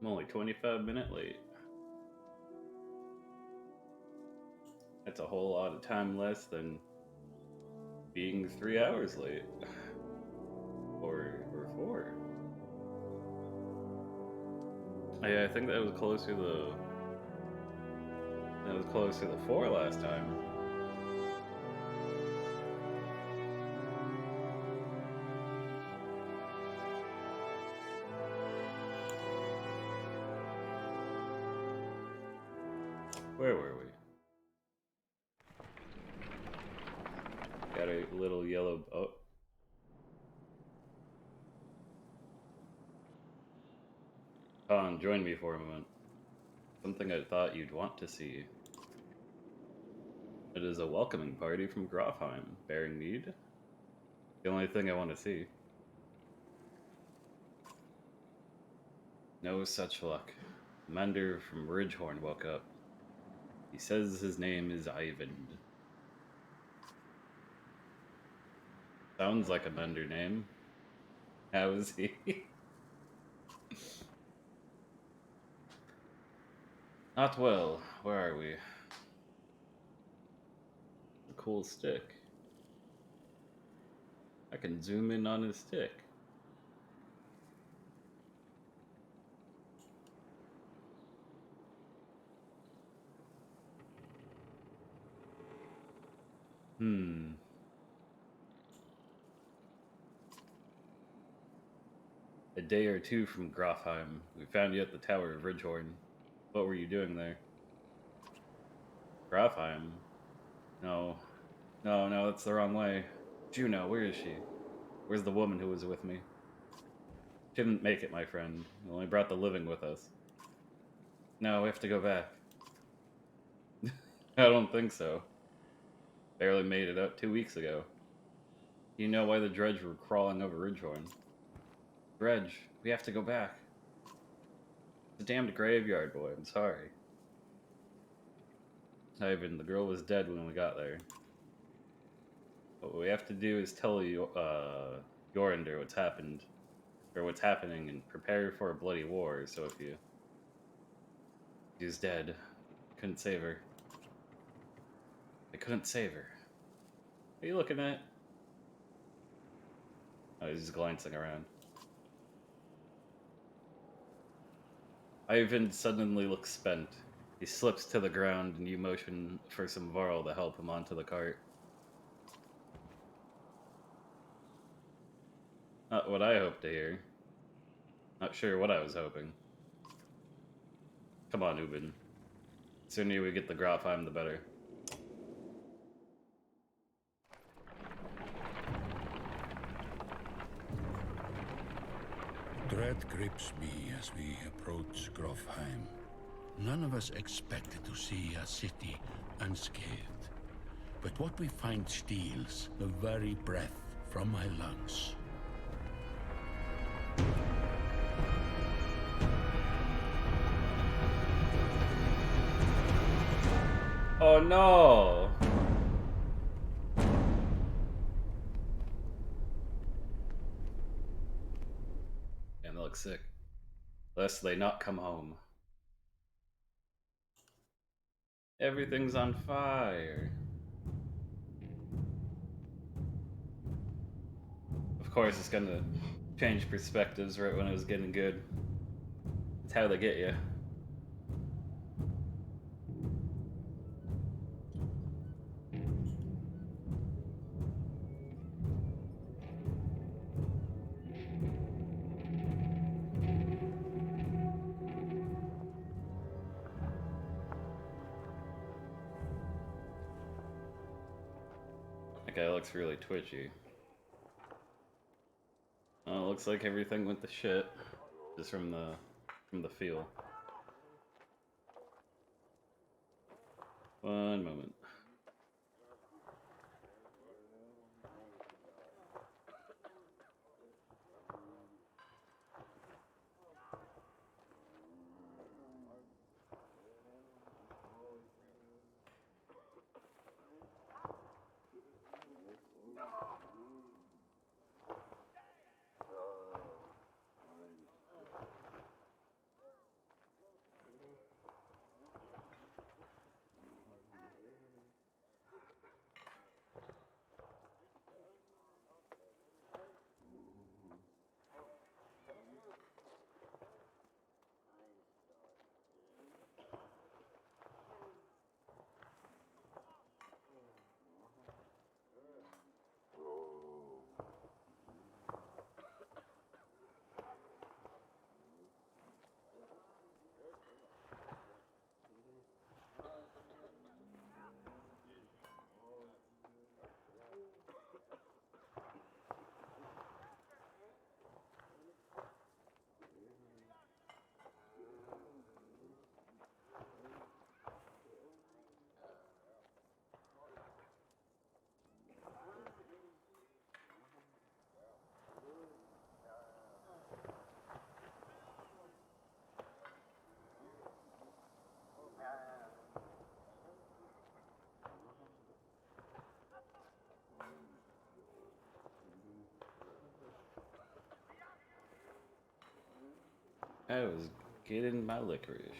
I'm only 25 minutes late. That's a whole lot of time less than being 3 hours late. Or 4. Yeah, I think that was closer to 4 last time. Where were we? Got a little yellow. Oh. Con, join me for a moment. Something I thought you'd want to see. It is a welcoming party from Grofheim, bearing mead. The only thing I want to see. No such luck. Mender from Ridgehorn woke up. He says his name is Ivan. Sounds like a Mender name. How is he? Not well. Where are we? A cool stick. I can zoom in on his stick. Hmm. A day or two from Grofheim, we found you at the Tower of Ridgehorn. What were you doing there? Grofheim? No. No, that's the wrong way. Juno, where is she? Where's the woman who was with me? She didn't make it, my friend. We only brought the living with us. No, we have to go back. I don't think so. Barely made it up 2 weeks ago. You know why the dredge were crawling over Ridgehorn? Dredge, we have to go back. It's a damned graveyard, boy. I'm sorry. Ivan, the girl was dead when we got there. What we have to do is tell you, Yorinder what's happened, or what's happening, and prepare for a bloody war. So if she's dead, couldn't save her. I couldn't save her. What are you looking at? Oh, he's just glancing around. Ivan suddenly looks spent. He slips to the ground and you motion for some Varl to help him onto the cart. Not what I hoped to hear. Not sure what I was hoping. Come on, Ubin. The sooner we get the Grofheim, the better. Dread grips me as we approach Grofheim. None of us expected to see a city unscathed. But what we find steals the very breath from my lungs. Oh no! And they look sick. Lest they not come home. Everything's on fire. Of course, it's gonna change perspectives right when it was getting good. It's how they get you. That guy looks really twitchy. Oh, it looks like everything went to shit. Just from the feel. One moment. I was getting my licorice.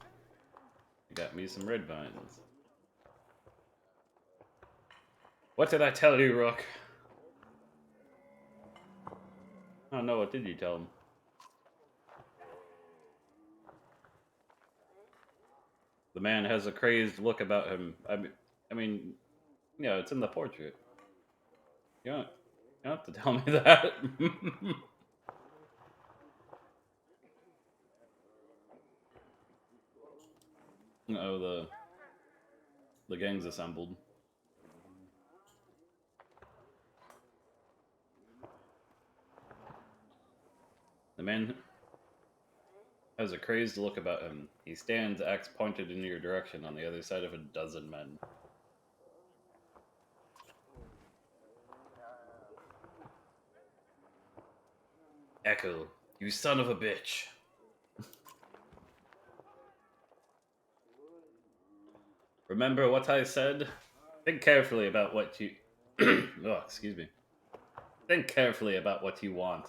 I got me some red vines. What did I tell you, Rook? Oh no, what did you tell him? The man has a crazed look about him. I mean, yeah, it's in the portrait. You don't have to tell me that. Oh, the gang's assembled. The man has a crazed look about him. He stands, axe pointed in your direction, on the other side of a dozen men. Echo, you son of a bitch. Remember what I said? Think carefully about what you... oh, excuse me. Think carefully about what you want.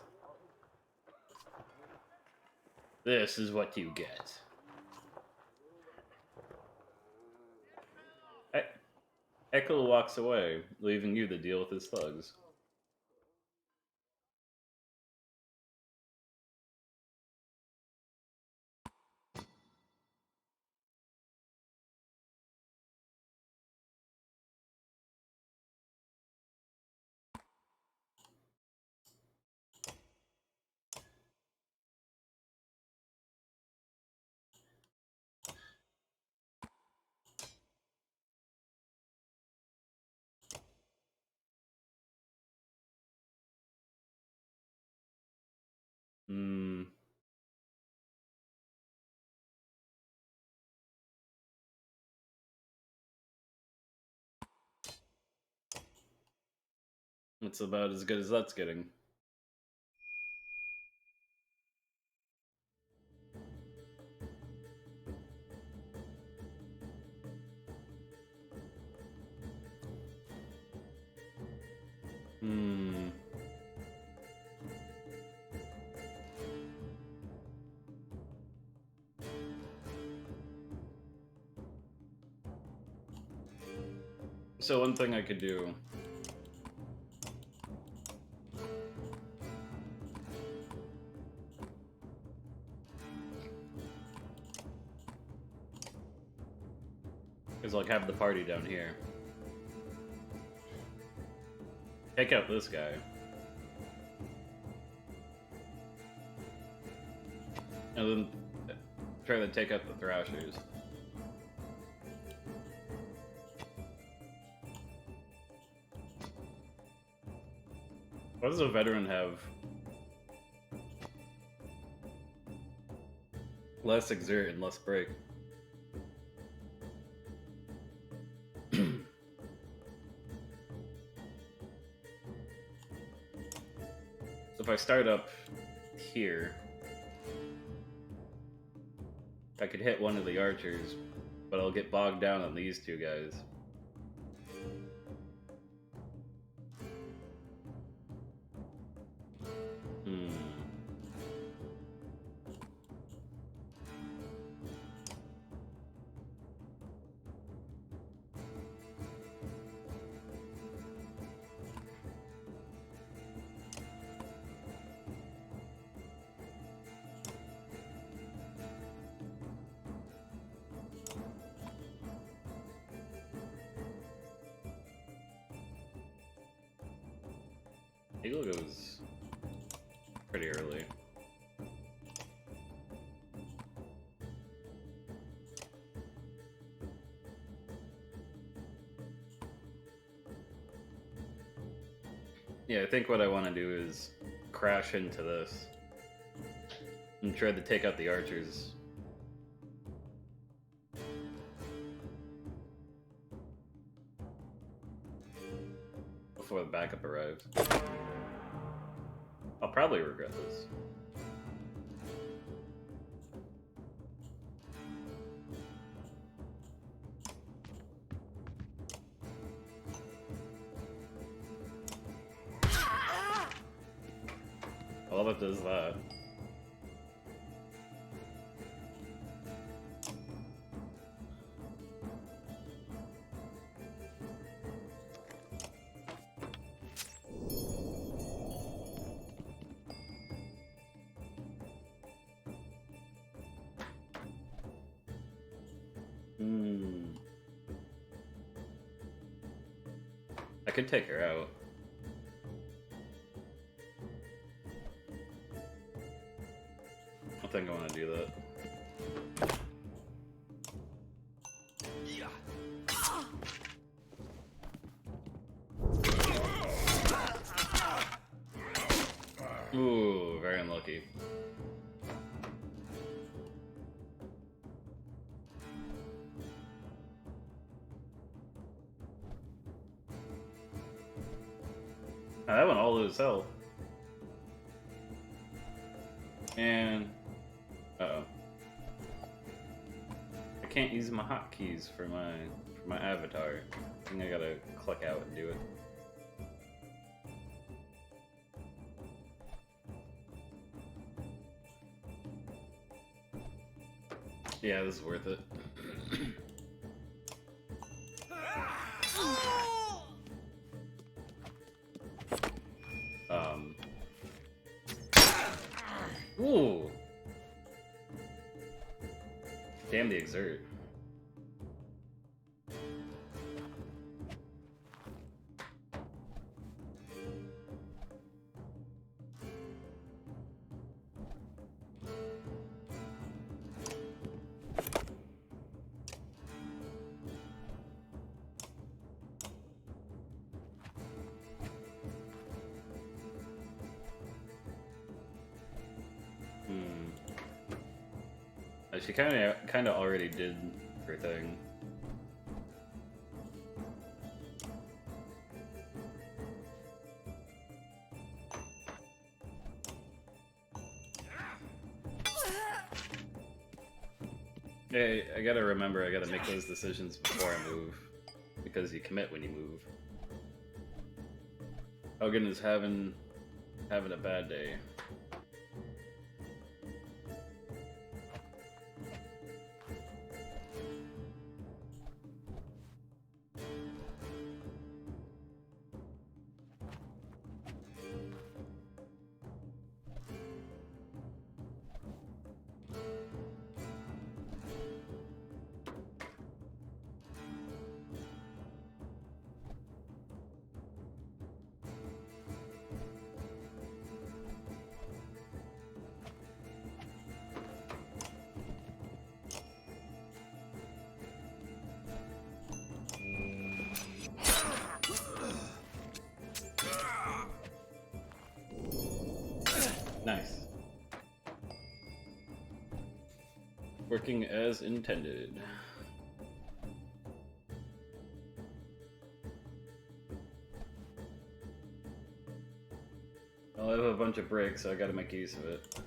This is what you get. Echo walks away, leaving you to deal with his thugs. Hmm. It's about as good as that's getting. Hmm. So one thing I could do... is like have the party down here. Take out this guy. And then try to take out the Thrashers. What does a veteran have? Less exert and less break. So if I start up here, I could hit one of the archers, but I'll get bogged down on these two guys. Hmm. Eagle goes pretty early. Yeah, I think what I want to do is crash into this and try to take out the archers. Before the backup arrives. I'll probably regret this. I love it does that. could take her out. I think I want to do that. Ooh, very unlucky. Now, that went all lose health. And uh-oh. I can't use my hotkeys for my avatar. I think I gotta click out and do it. Yeah, this is worth it. Ooh! Damn the exert. She kind of already did her thing. Hey, I gotta remember, I gotta make those decisions before I move, because you commit when you move. Hogan is having a bad day. Nice. Working as intended. Well, I have a bunch of bricks, so I gotta make use of it.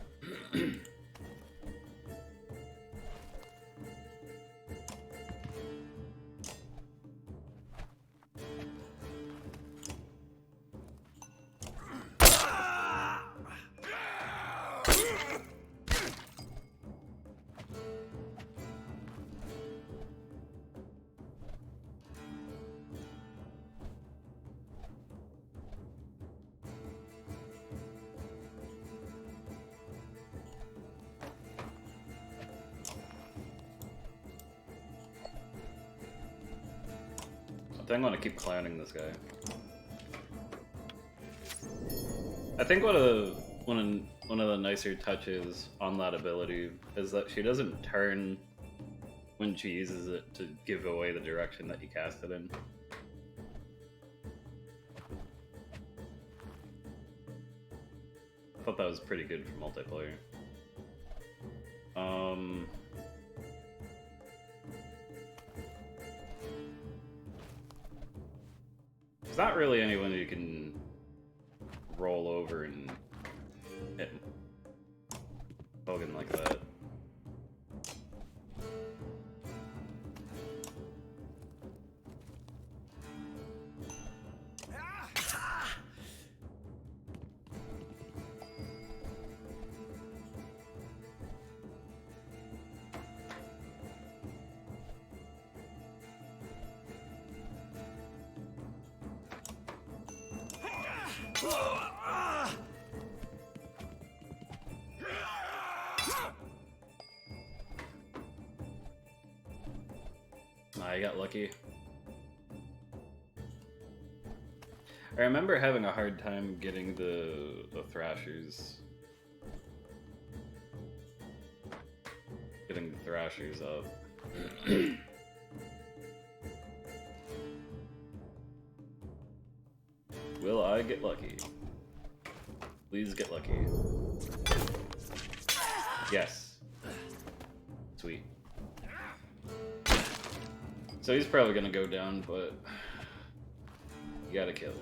I think I'm gonna keep clowning this guy. I think one of the nicer touches on that ability is that she doesn't turn when she uses it to give away the direction that you cast it in. I thought that was pretty good for multiplayer. There's not really anyone who can roll over and hit Hogan like that. I got lucky. I remember having a hard time getting the Thrashers. Getting the Thrashers up. Will I get lucky? Please get lucky. Yes. Sweet. So he's probably gonna go down, but you gotta kill.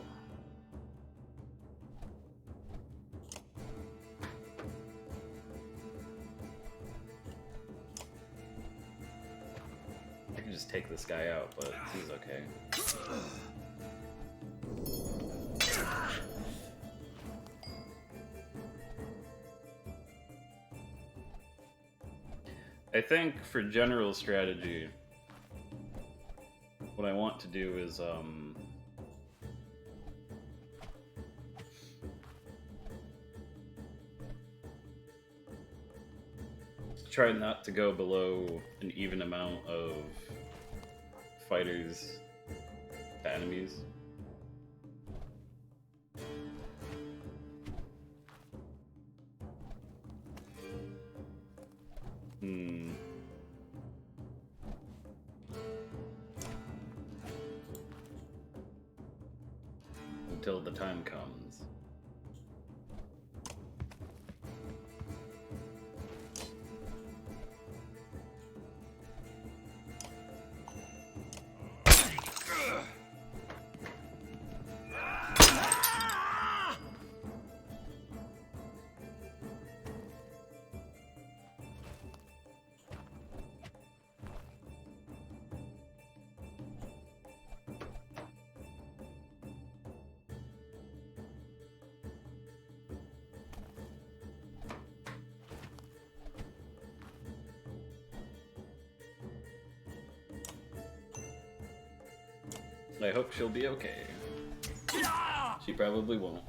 I can just take this guy out, but he's okay. I think for general strategy, what I want to do is try not to go below an even amount of fighters to enemies. Until the time comes. I hope she'll be okay. She probably won't.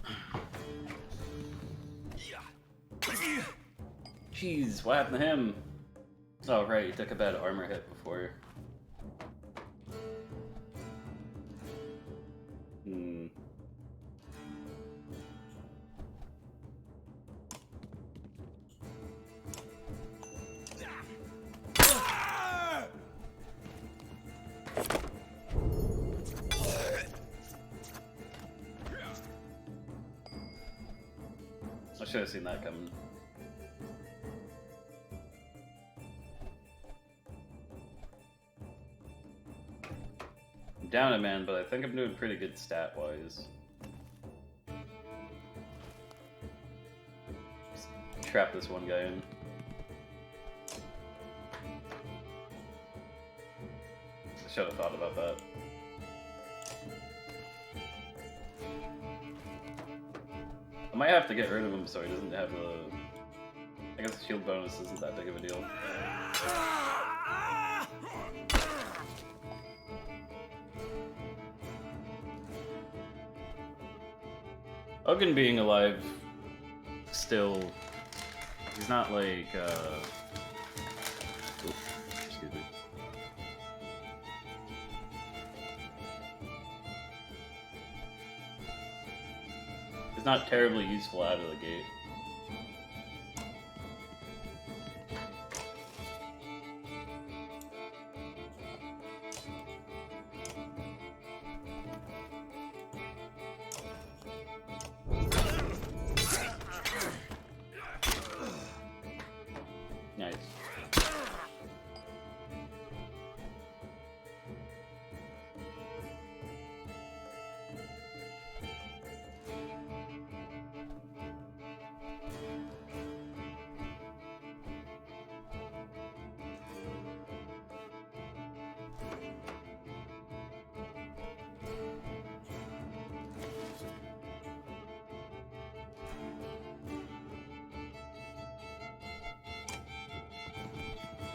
Jeez, what happened to him? Oh right, he took a bad armor hit before. I should have seen that coming. I'm down a man, but I think I'm doing pretty good stat-wise. Trap this one guy in. I should have thought about that. I might have to get rid of him so he doesn't have a... I guess the shield bonus isn't that big of a deal. Ugin being alive still... He's not like, Oops, excuse me. It's not terribly useful out of the gate. Nice.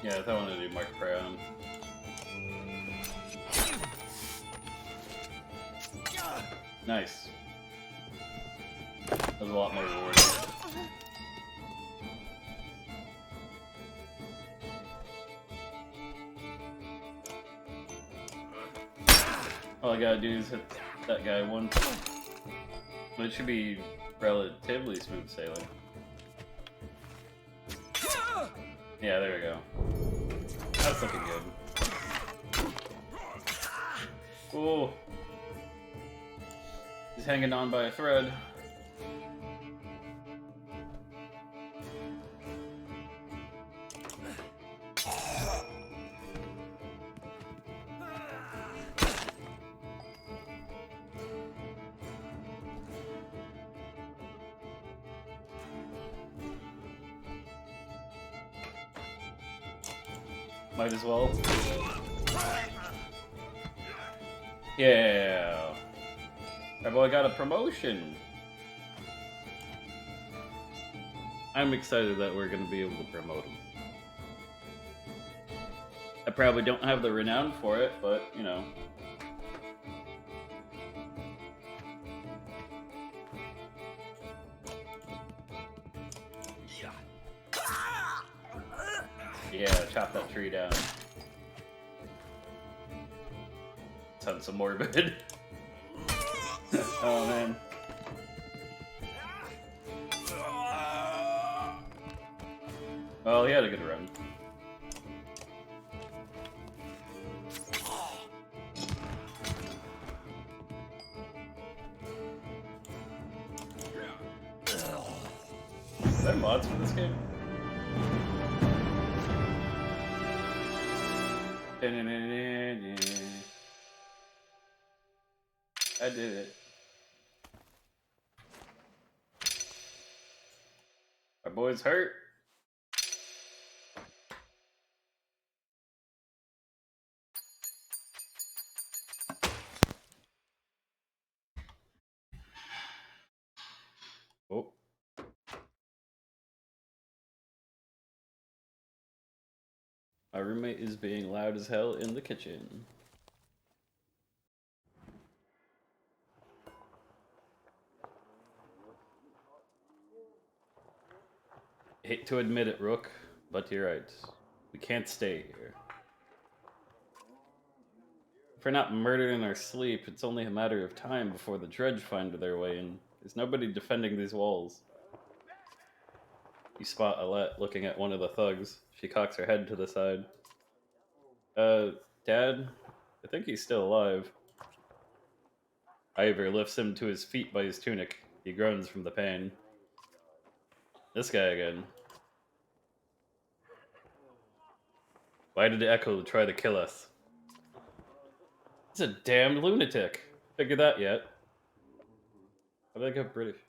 Yeah, I wanted to do Mark Brown. Nice. That was a lot more rewarding. All I gotta do is hit that guy once. It should be relatively smooth sailing. Yeah, there we go. That's looking good. Ooh. He's hanging on by a thread. Might as well. Yeah. Our boy got a promotion. I'm excited that we're going to be able to promote him. I probably don't have the renown for it, but, you know. Yeah, chop that tree down. Sounds so morbid. Oh, man. Well, he had a good run. Is there mods for this game? I did it. Our boy's hurt. Oh. Our roommate is being loud as hell in the kitchen. Hate to admit it, Rook, but you're right. We can't stay here. If we're not murdered in our sleep, it's only a matter of time before the Dredge find their way in. There's nobody defending these walls. You spot Alette looking at one of the thugs. She cocks her head to the side. Dad? I think he's still alive. Ivor lifts him to his feet by his tunic. He groans from the pain. This guy again. Why did Echo try to kill us? He's a damned lunatic. Figured that yet. How did I get British?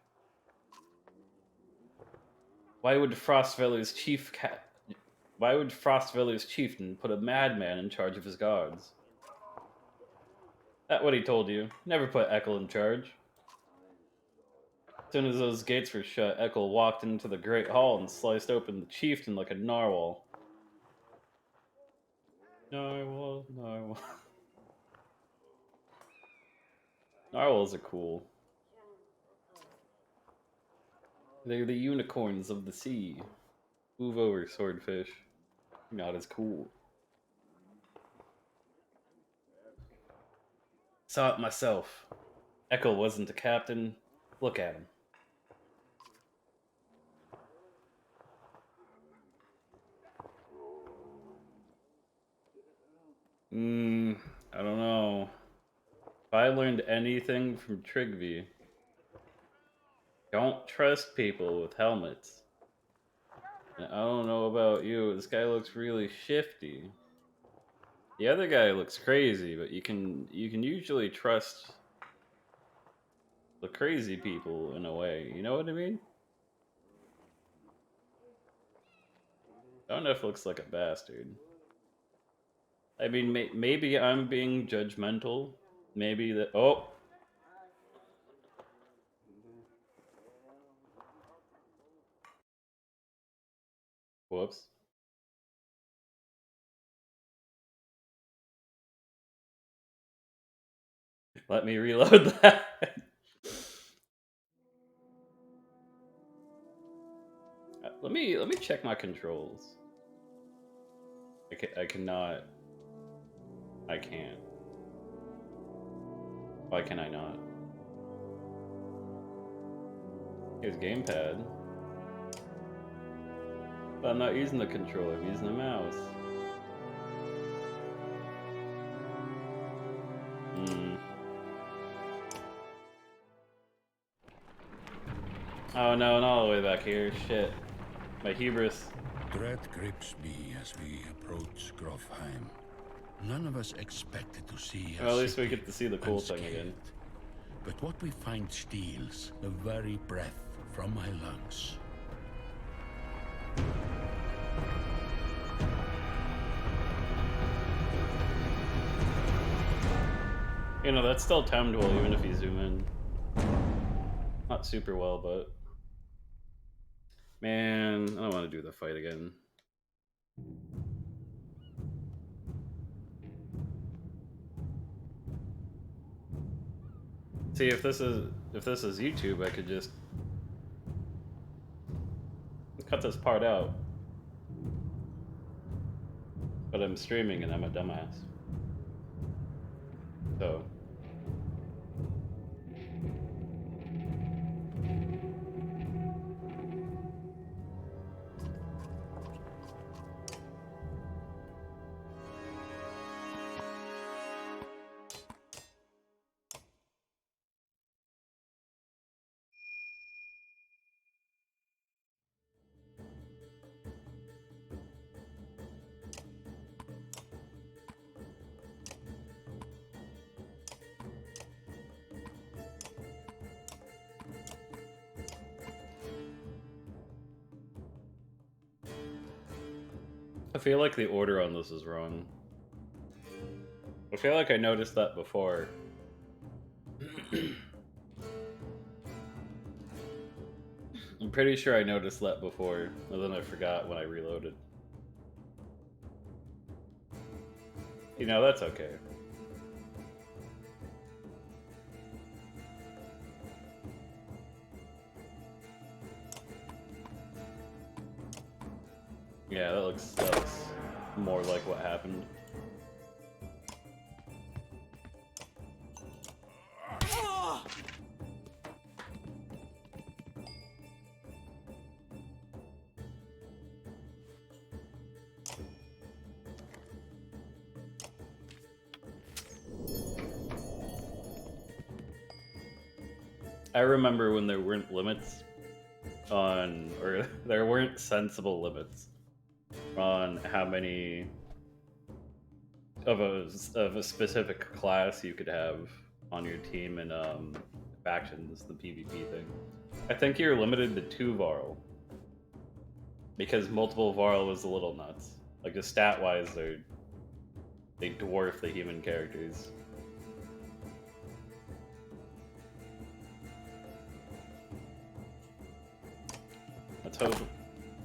Why would Frostveller's chieftain put a madman in charge of his guards? That what he told you. Never put Echo in charge. As soon as those gates were shut, Echo walked into the Great Hall and sliced open the chieftain like a narwhal. Narwhal, narwhal. Narwhals are cool. They're the unicorns of the sea. Move over, swordfish. Not as cool. Saw it myself. Echo wasn't a captain. Look at him. I don't know. If I learned anything from Trigby, don't trust people with helmets. And I don't know about you, this guy looks really shifty. The other guy looks crazy, but you can usually trust the crazy people in a way. You know what I mean? Donef looks like a bastard. I mean, maybe I'm being judgmental. Maybe that. Oh! Whoops. Let me reload that. Let me check my controls. I cannot. I can't. Why can I not? Here's gamepad. But I'm not using the controller, I'm using the mouse. Oh no, not all the way back here. Shit. My hubris. Dread grips me as we approach Grofheim. None of us expected to see a Well, at least we city get to see the cool thing again. unscathed. But what we find steals the very breath from my lungs. You know, that's still timed well, even if you zoom in. Not super well, but... Man, I don't want to do the fight again. See, if this is YouTube, I could just cut this part out. But I'm streaming and I'm a dumbass. So... I feel like the order on this is wrong. I feel like I noticed that before. I'm pretty sure I noticed that before, and then I forgot when I reloaded. You know, that's okay. Yeah, that looks more like what happened. I remember when there weren't limits on, or there weren't sensible limits on how many of a specific class you could have on your team in factions, the PvP thing. I think you're limited to 2 Varl, because multiple Varl was a little nuts. Like, the stat-wise, they dwarf the human characters.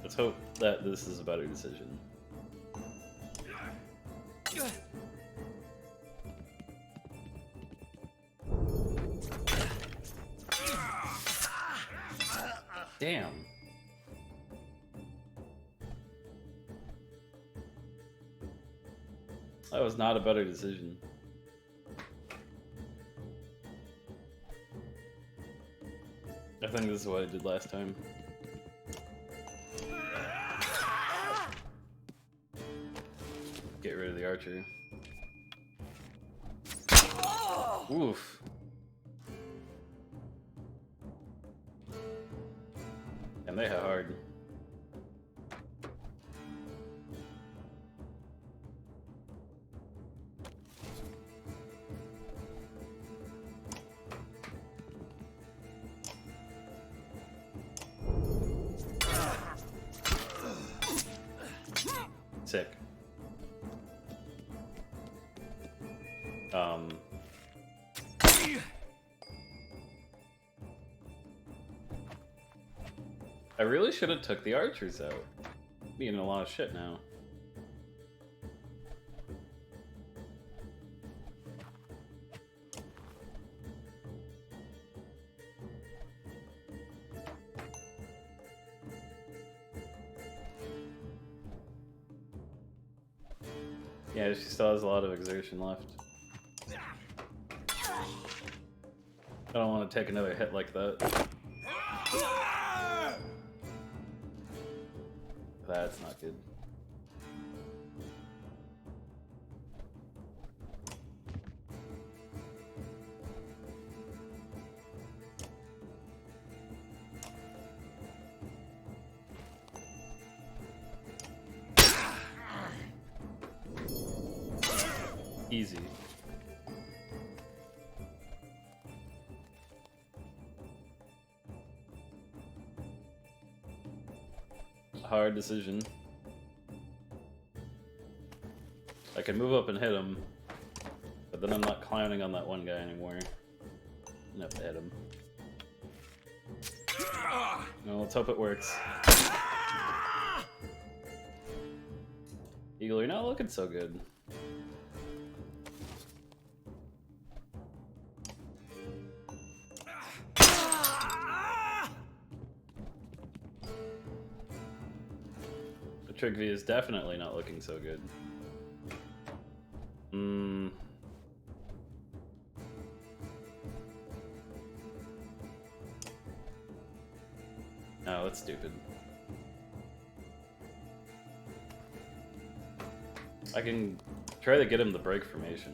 Let's hope that this is a better decision. Damn. That was not a better decision. I think this is what I did last time. Get rid of the archer. Oof. And they hit hard. Sick. I really should have took the archers out. Being in a lot of shit now. Yeah, she still has a lot of exertion left. I don't want to take another hit like that. That's not good. Easy. Hard decision. I can move up and hit him, but then I'm not clowning on that one guy anymore. I have to hit him. No, let's hope it works. Eagle, you're not looking so good. Trigvi is definitely not looking so good. Oh, that's stupid. I can try to get him the break formation.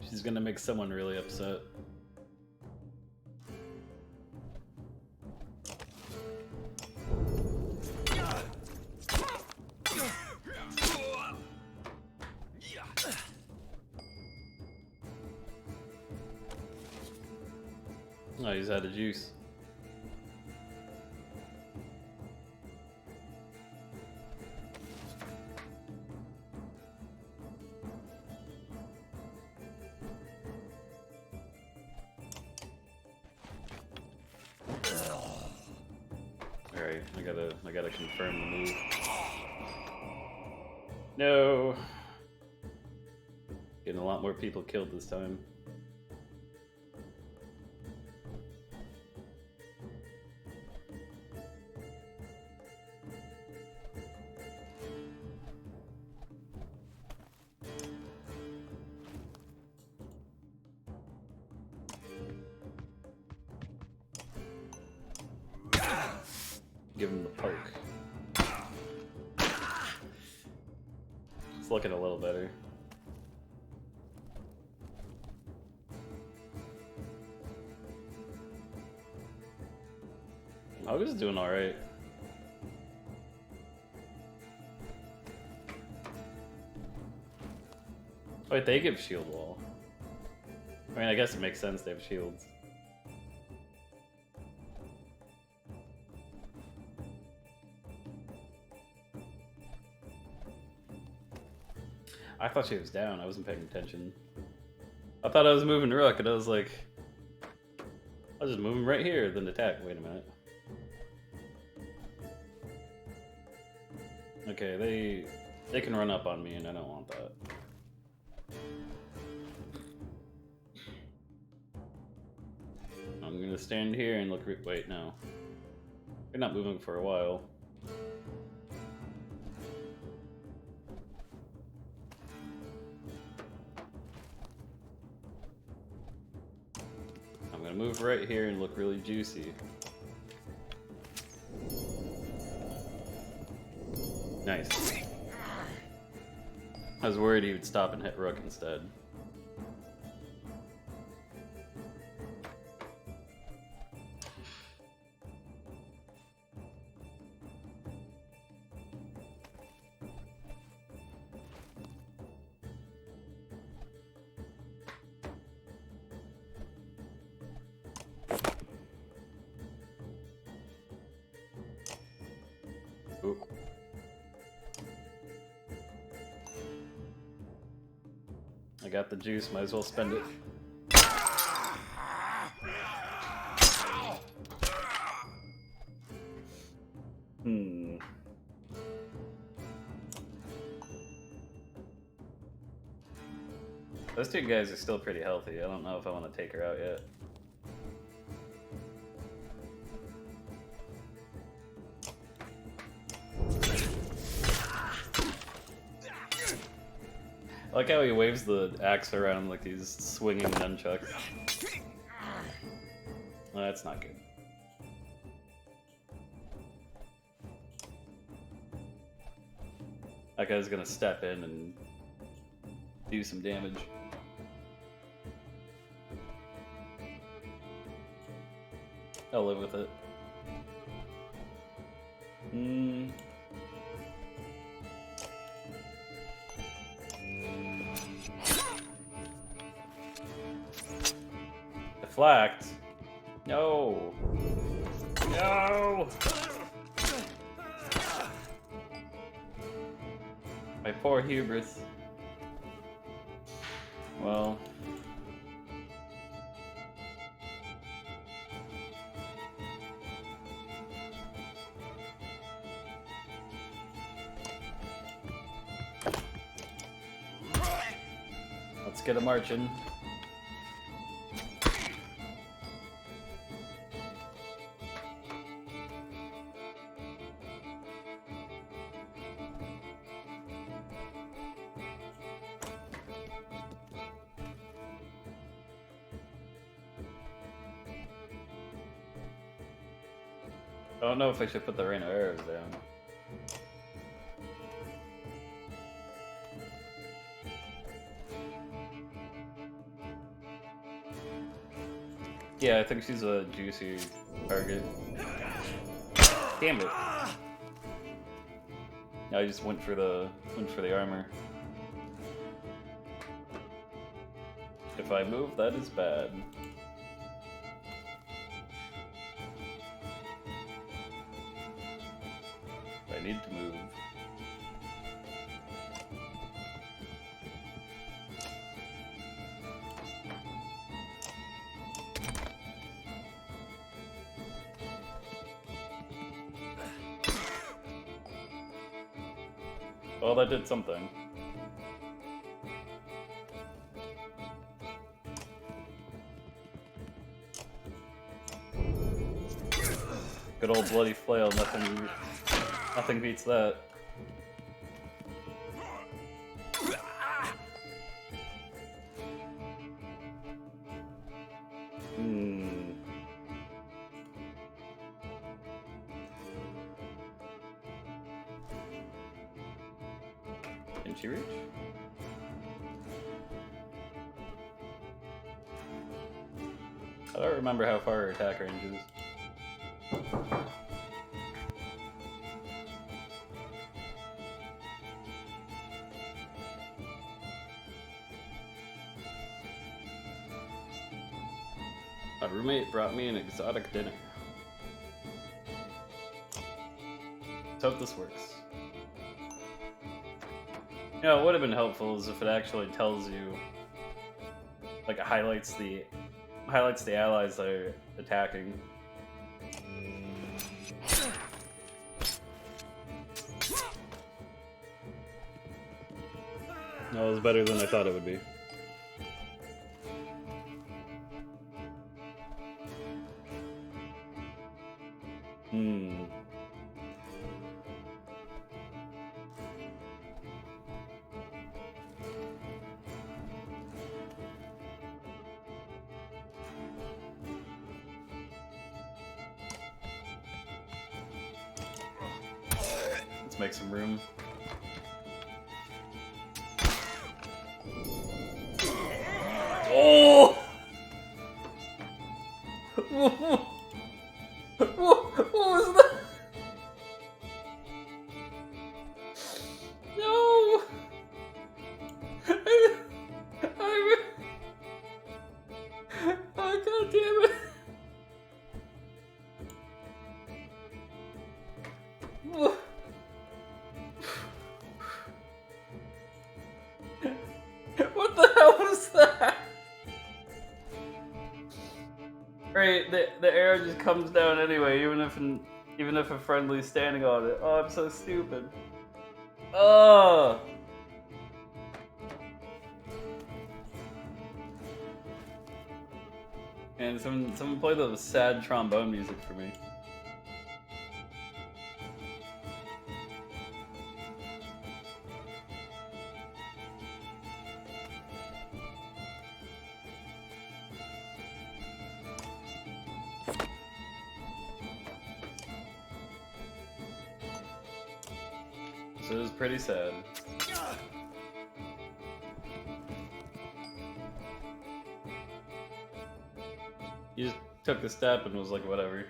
She's gonna make someone really upset. Oh, he's out of juice. Alright, I gotta confirm the move. No! Getting a lot more people killed this time. Give him the poke. It's looking a little better. I was doing alright. Wait, they give shield wall. I mean, I guess it makes sense they have shields. I thought she was down. I wasn't paying attention. I thought I was moving Rook, and I was like, I'll just move him right here, then attack. Wait a minute. Okay, they can run up on me, and I don't want that. I'm gonna stand here and look. Wait, no. You're not moving for a while. I'm gonna move right here and look really juicy. Nice. I was worried he would stop and hit Rook instead. Ooh. I got the juice, might as well spend it. Those two guys are still pretty healthy. I don't know if I want to take her out yet. I like how he waves the axe around like he's swinging nunchucks. Well, that's not good. That guy's gonna step in and do some damage. I'll live with it. Deflect. No. No. My poor hubris. Well. Let's get a marching. I don't know if I should put the rain of arrows down. Yeah, I think she's a juicy target. Damn it! I just went for the armor. If I move, that is bad. I need to move. Well, that did something. Good old bloody flail, nothing beats that. Can she reach? I don't remember how far her attack range is. My roommate brought me an exotic dinner. Let's hope this works. You know, what would have been helpful is if it actually tells you, like, it highlights the allies that are attacking. No, it was better than I thought it would be. Let's make some room. Oh! What was that? No! Oh, god damn it! What the hell was that? Right, the arrow just comes down anyway, even if a friendly's standing on it. Oh, I'm so stupid. Oh. And someone play the sad trombone music for me. So it was pretty sad. He just took the step and was like, whatever.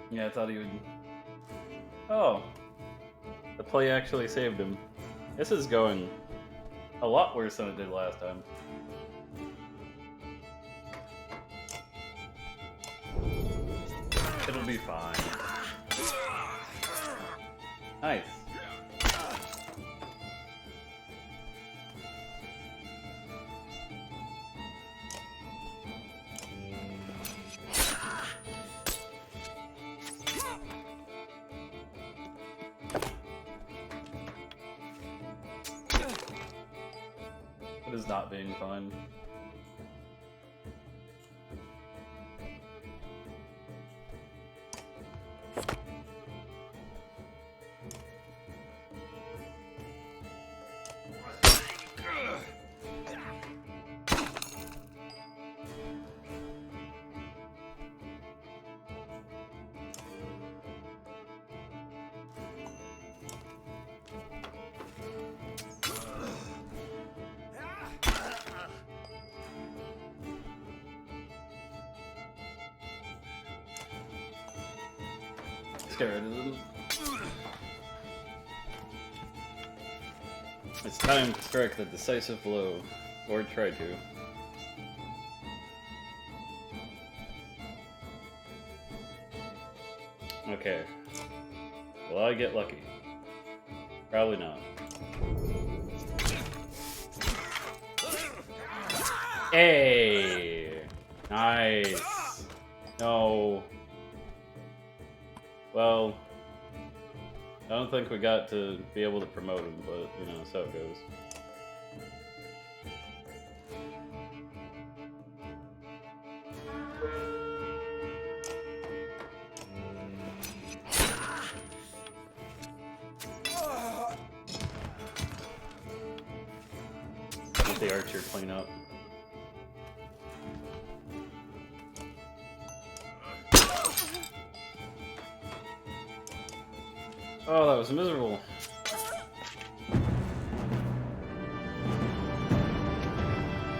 Yeah, I thought he would... Oh. The play actually saved him. This is going a lot worse than it did last time. It'll be fine. Nice. What is not being fun? Let's get rid of them. It's time to strike the decisive blow. Or try to. Okay. Will I get lucky? Probably not. Hey! Nice! No. Well, I don't think we got to be able to promote him, but, you know, that's how it goes. Let the archer clean up. Oh, that was miserable.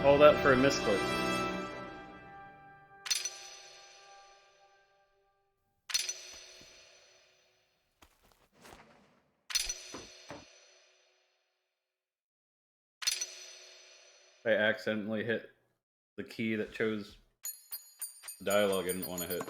All that for a misclick. I accidentally hit the key that chose the dialogue I didn't want to hit.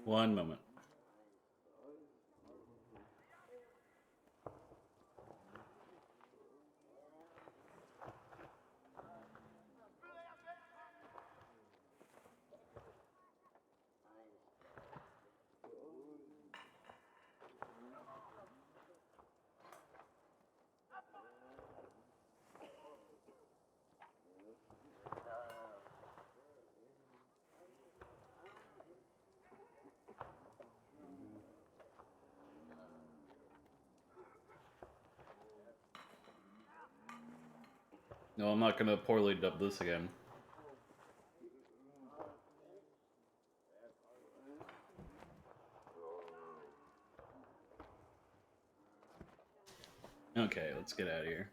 One moment. No, I'm not gonna poorly dub this again. Okay, let's get out of here.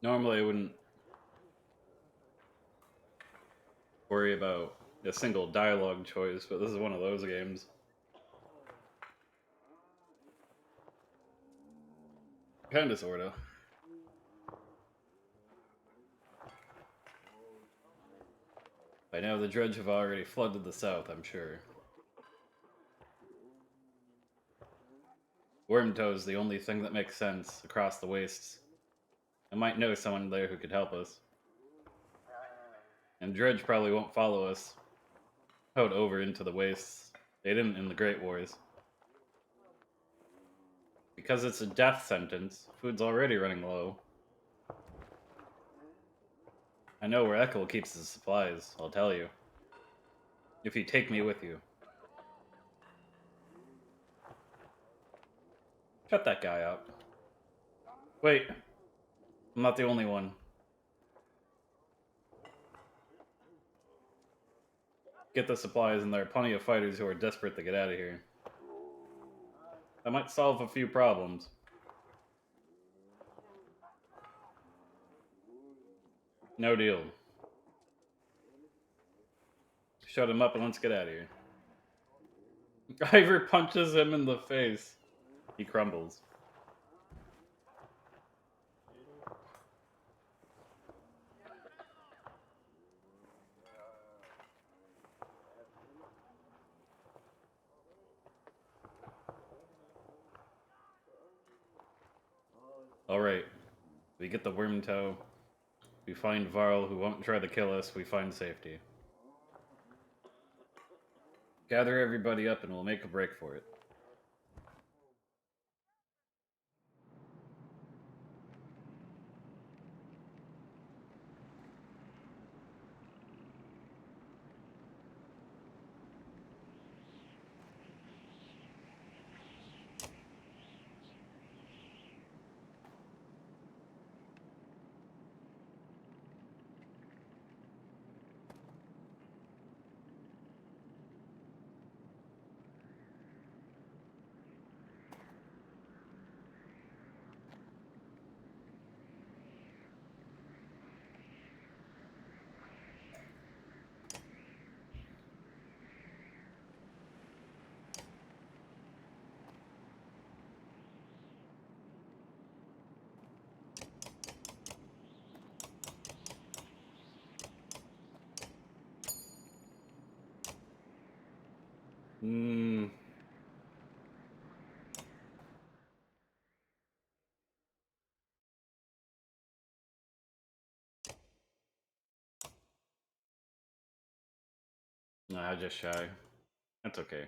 Normally I wouldn't worry about a single dialogue choice, but this is one of those games. Kinda, sorta. By now the dredge have already flooded the south, I'm sure. Wormtoe is the only thing that makes sense across the wastes. I might know someone there who could help us. And Dredge probably won't follow us out over into the wastes. They didn't in the Great Wars. Because it's a death sentence, food's already running low. I know where Eckel keeps his supplies, I'll tell you. If you take me with you. Shut that guy up. Wait. I'm not the only one. Get the supplies, and there are plenty of fighters who are desperate to get out of here. That might solve a few problems. No deal. Shut him up and let's get out of here. Ivor punches him in the face. He crumbles. Alright. We get the Wormtoe. We find Varl, who won't try to kill us. We find safety. Gather everybody up and we'll make a break for it. Nah, just shy. That's okay.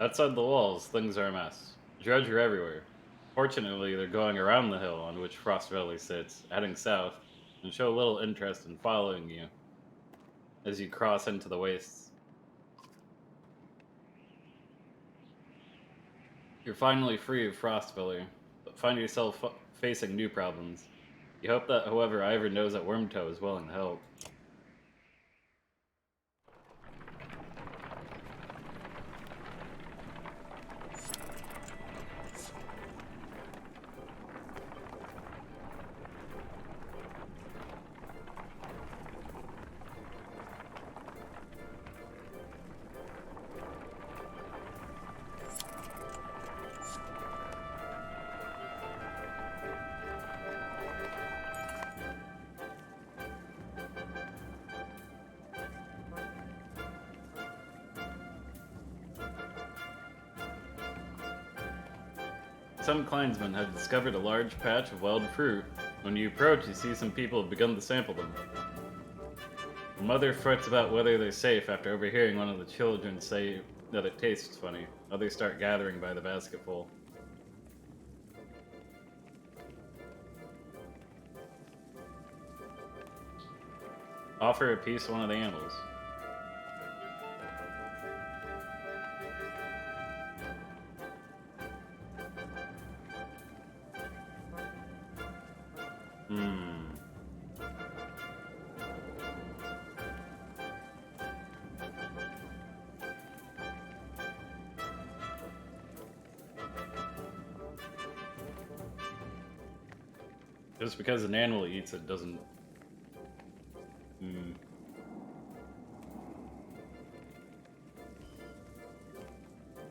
Outside the walls, things are a mess. Dredge are everywhere. Fortunately, they're going around the hill on which Frost Valley sits, heading south, and show little interest in following you as you cross into the wastes. You're finally free of Frostviller, but find yourself facing new problems. You hope that whoever Ivor knows at Wormtoe is willing to help. Some clansmen have discovered a large patch of wild fruit. When you approach, you see some people have begun to sample them. A mother frets about whether they're safe after overhearing one of the children say that it tastes funny. Others start gathering by the basketful. Offer a piece to one of the animals. Just because an animal eats it doesn't... Hmm.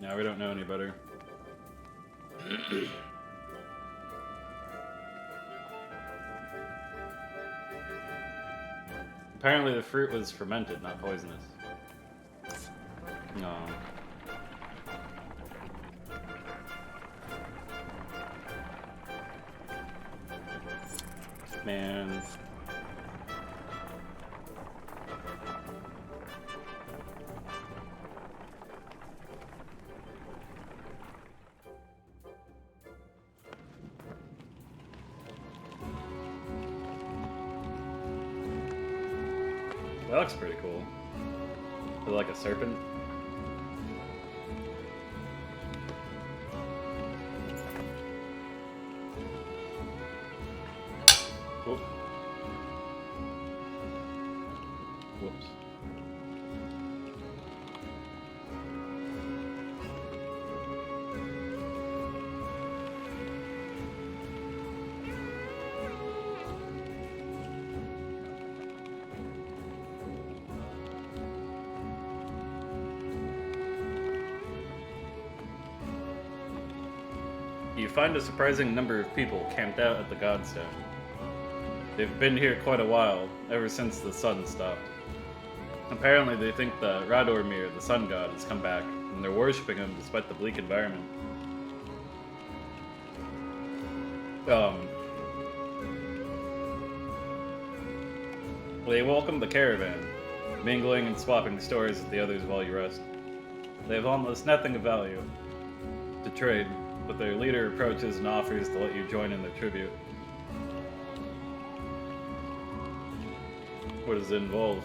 Now we don't know any better. Apparently the fruit was fermented, not poisonous. No. Man. That looks pretty cool. Is it like a serpent? Whoop. Whoops. You find a surprising number of people camped out at the Godstone. They've been here quite a while, ever since the sun stopped. Apparently they think that Radormir, the sun god, has come back, and they're worshipping him despite the bleak environment. They welcome the caravan, mingling and swapping stories with the others while you rest. They have almost nothing of value to trade, but their leader approaches and offers to let you join in their tribute. What does it involve?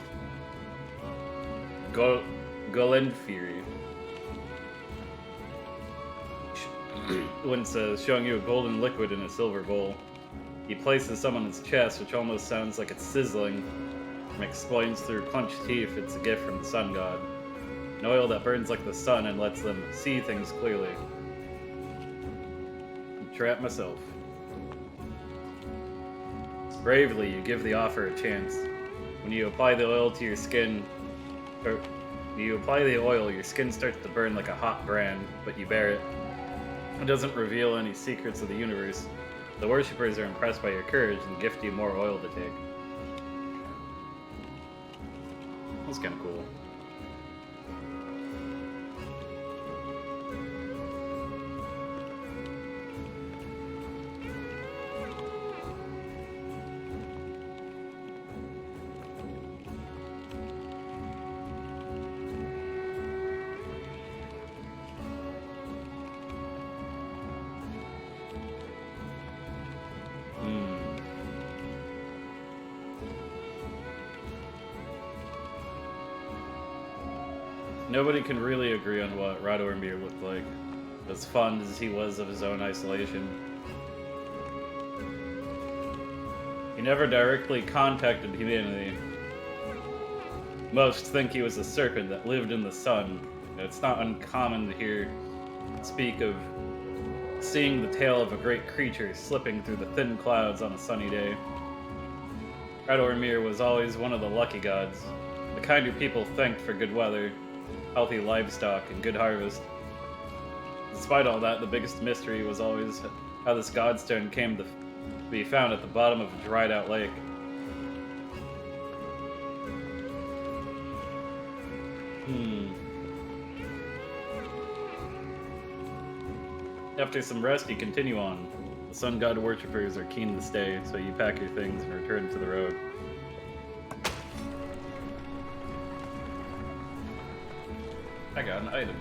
Golenfiri. One says, showing you a golden liquid in a silver bowl. He places some on his chest, which almost sounds like it's sizzling, and explains through clenched teeth it's a gift from the sun god. An oil that burns like the sun and lets them see things clearly. Trap myself. Bravely, you give the offer a chance. When you apply the oil to your skin, your skin starts to burn like a hot brand, but you bear it. It doesn't reveal any secrets of the universe. The worshippers are impressed by your courage and gift you more oil to take. That's kind of cool. Nobody can really agree on what Radormir looked like, as fond as he was of his own isolation. He never directly contacted humanity. Most think he was a serpent that lived in the sun. It's not uncommon to hear speak of seeing the tail of a great creature slipping through the thin clouds on a sunny day. Radormir was always one of the lucky gods, the kind of people thanked for good weather, healthy livestock, and good harvest. Despite all that, the biggest mystery was always how this godstone came to be found at the bottom of a dried out lake. After some rest, you continue on. The sun god worshippers are keen to stay, so you pack your things and return to the road. I got an item.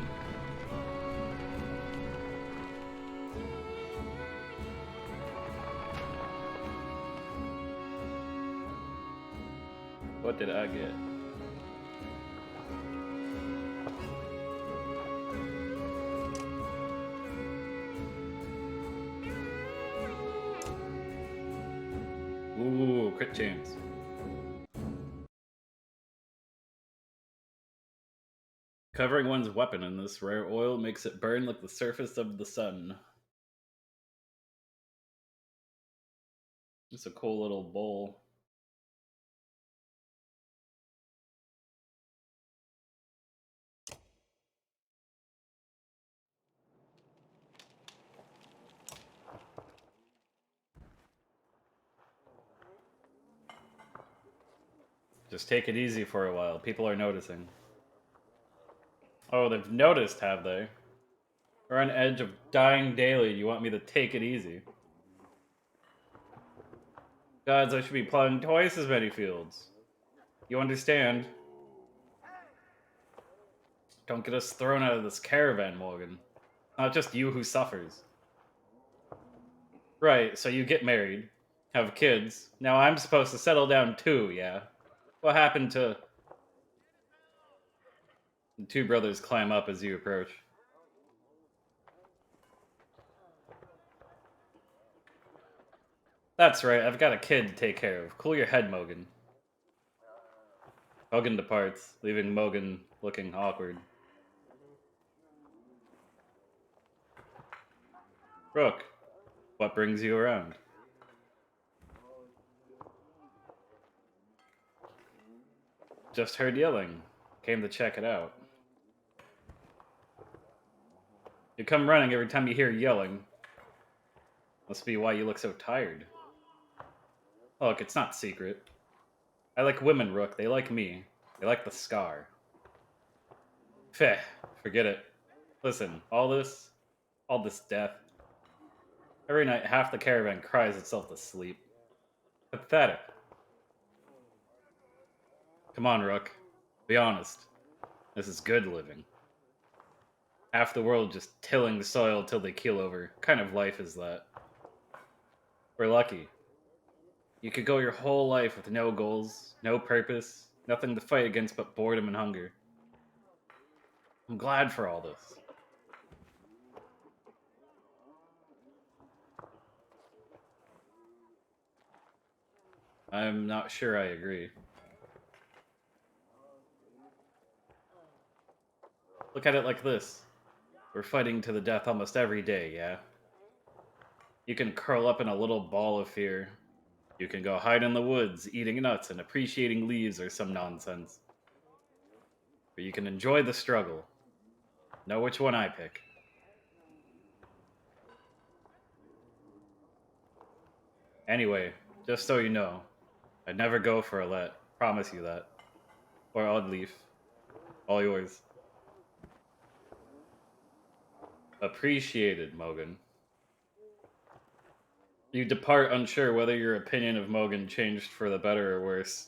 What did I get? Ooh, crit chance. Covering one's weapon in this rare oil makes it burn like the surface of the sun. It's a cool little bowl. Just take it easy for a while. People are noticing. Oh, they've noticed, have they? We're on edge of dying daily. You want me to take it easy? Gods, I should be plowing twice as many fields. You understand? Don't get us thrown out of this caravan, Morgan. Not just you who suffers. Right, so you get married, have kids. Now I'm supposed to settle down too, yeah? What happened to... The two brothers climb up as you approach. That's right, I've got a kid to take care of. Cool your head, Mogan. Mogan departs, leaving Mogan looking awkward. Rook, what brings you around? Just heard yelling. Came to check it out. You come running every time you hear yelling. Must be why you look so tired. Look, it's not secret. I like women, Rook. They like me. They like the scar. Feh, forget it. Listen, all this death. Every night, half the caravan cries itself to sleep. Pathetic. Come on, Rook. Be honest. This is good living. Half the world just tilling the soil till they keel over. What kind of life is that? We're lucky. You could go your whole life with no goals, no purpose, nothing to fight against but boredom and hunger. I'm glad for all this. I'm not sure I agree. Look at it like this. We're fighting to the death almost every day, yeah? You can curl up in a little ball of fear. You can go hide in the woods, eating nuts and appreciating leaves or some nonsense. Or you can enjoy the struggle. Know which one I pick. Anyway, just so you know, I'd never go for a let. Promise you that. Or Oddleaf. All yours. Appreciated, Mogan. You depart unsure whether your opinion of Mogan changed for the better or worse.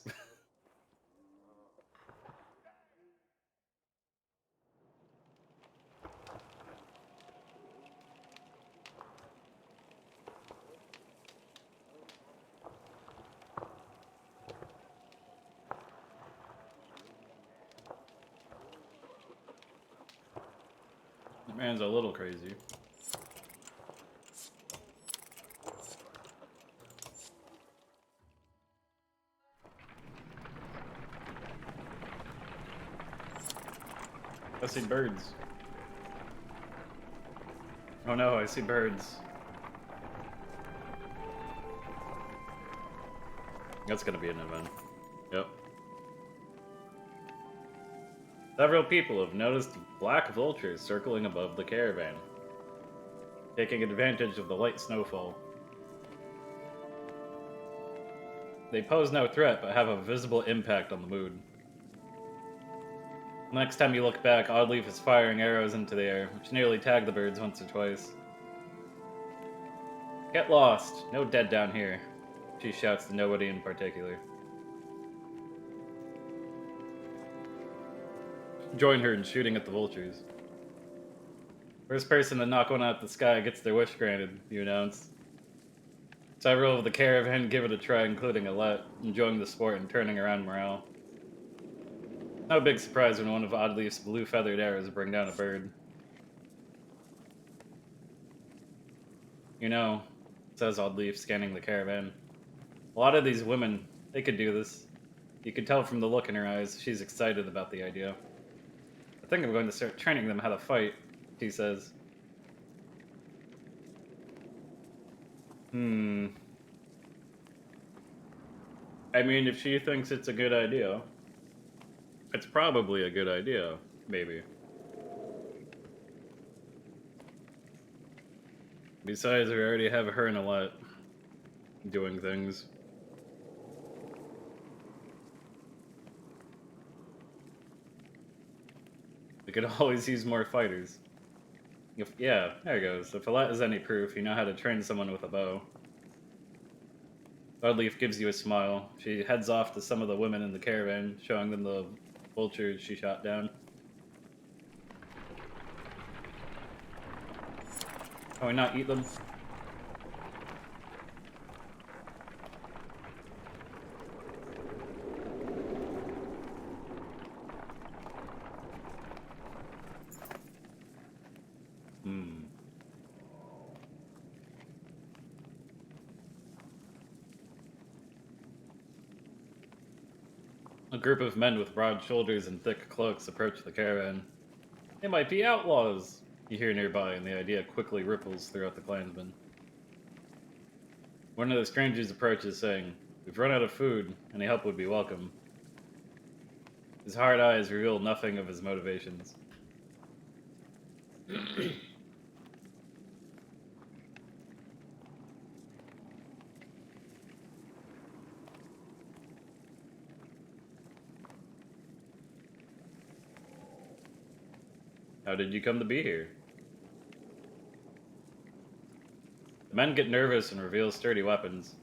The man's a little crazy. I see birds. Oh no, I see birds. That's gonna be an event. Yep. Several people have noticed black vultures circling above the caravan, taking advantage of the light snowfall. They pose no threat, but have a visible impact on the mood. Next time you look back, Oddleaf is firing arrows into the air, which nearly tag the birds once or twice. Get lost! No dead down here, she shouts to nobody in particular. Join her in shooting at the vultures. First person to knock one out the sky gets their wish granted, you announce. Several of the caravan give it a try, including Alette, enjoying the sport and turning around morale. No big surprise when one of Oddleaf's blue-feathered arrows bring down a bird. You know, says Oddleaf, scanning the caravan. A lot of these women, they could do this. You could tell from the look in her eyes, she's excited about the idea. I think I'm going to start training them how to fight, she says. I mean, if she thinks it's a good idea, it's probably a good idea, maybe. Besides, we already have her and a lot doing things. We could always use more fighters. Yeah, there it goes. If Alette is any proof, you know how to train someone with a bow. Broadleaf gives you a smile. She heads off to some of the women in the caravan, showing them the vultures she shot down. Can we not eat them? A group of men with broad shoulders and thick cloaks approach the caravan. They might be outlaws, you hear nearby, and the idea quickly ripples throughout the clansmen. One of the strangers approaches, saying, "We've run out of food. Any help would be welcome." His hard eyes reveal nothing of his motivations. How did you come to be here? The men get nervous and reveal sturdy weapons.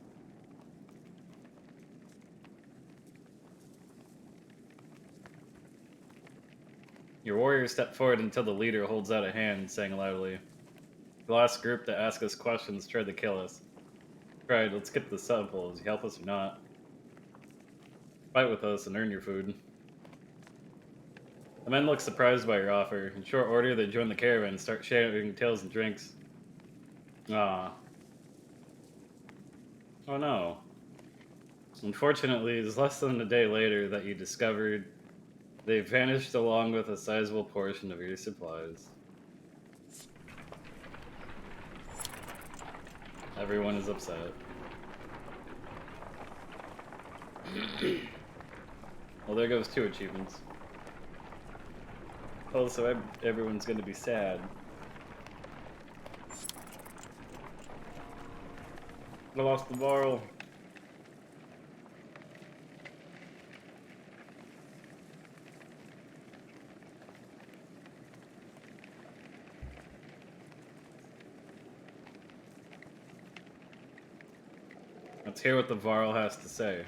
Your warriors step forward until the leader holds out a hand, saying loudly, "The last group to ask us questions tried to kill us. Right, let's get the samples. You help us or not. Fight with us and earn your food." The men look surprised by your offer. In short order, they join the caravan and start sharing tales and drinks. Ah. Oh no. Unfortunately, it's less than a day later that you discovered they vanished along with a sizable portion of your supplies. Everyone is upset. Well, there goes 2 achievements. Oh, so everyone's gonna be sad. I lost the Varl. Let's hear what the Varl has to say.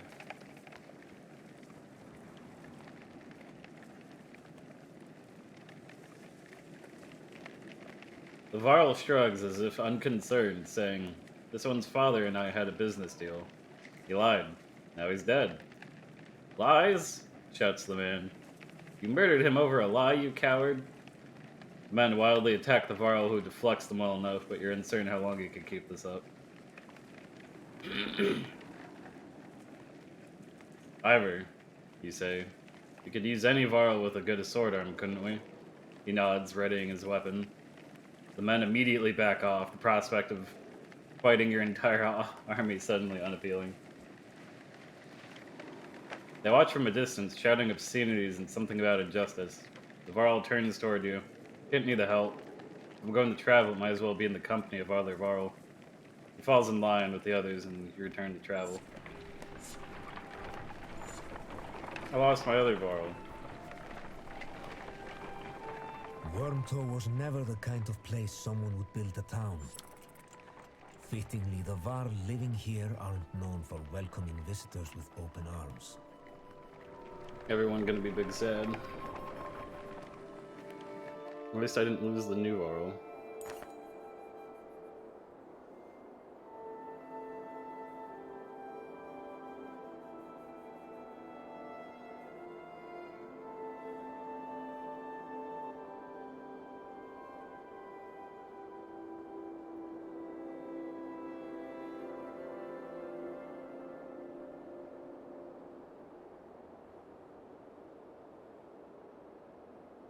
The Varl shrugs as if unconcerned, saying, "This one's father and I had a business deal. He lied. Now he's dead." "Lies?" shouts the man. "You murdered him over a lie, you coward?" The men wildly attack the Varl, who deflects them well enough, but you're uncertain how long you can keep this up. "Ivor," you say, "we could use any Varl with a good sword arm, couldn't we?" He nods, readying his weapon. The men immediately back off, the prospect of fighting your entire army suddenly unappealing. They watch from a distance, shouting obscenities and something about injustice. The Varl turns toward you. "Can't need the help. I'm going to travel, might as well be in the company of other Varl." He falls in line with the others and you return to travel. "I lost my other Varl." Wormtow was never the kind of place someone would build a town. Fittingly, the Varl living here aren't known for welcoming visitors with open arms. Everyone gonna be big sad. At least I didn't lose the new Varl.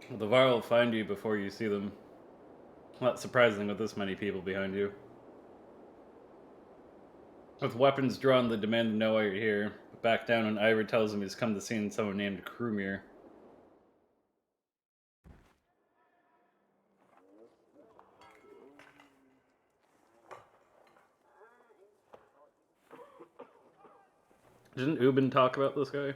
The Varl will find you before you see them. Not surprising with this many people behind you. With weapons drawn, they demand to know why you're here. But back down when Ivor tells him he's come to see someone named Krumir. Didn't Ubin talk about this guy?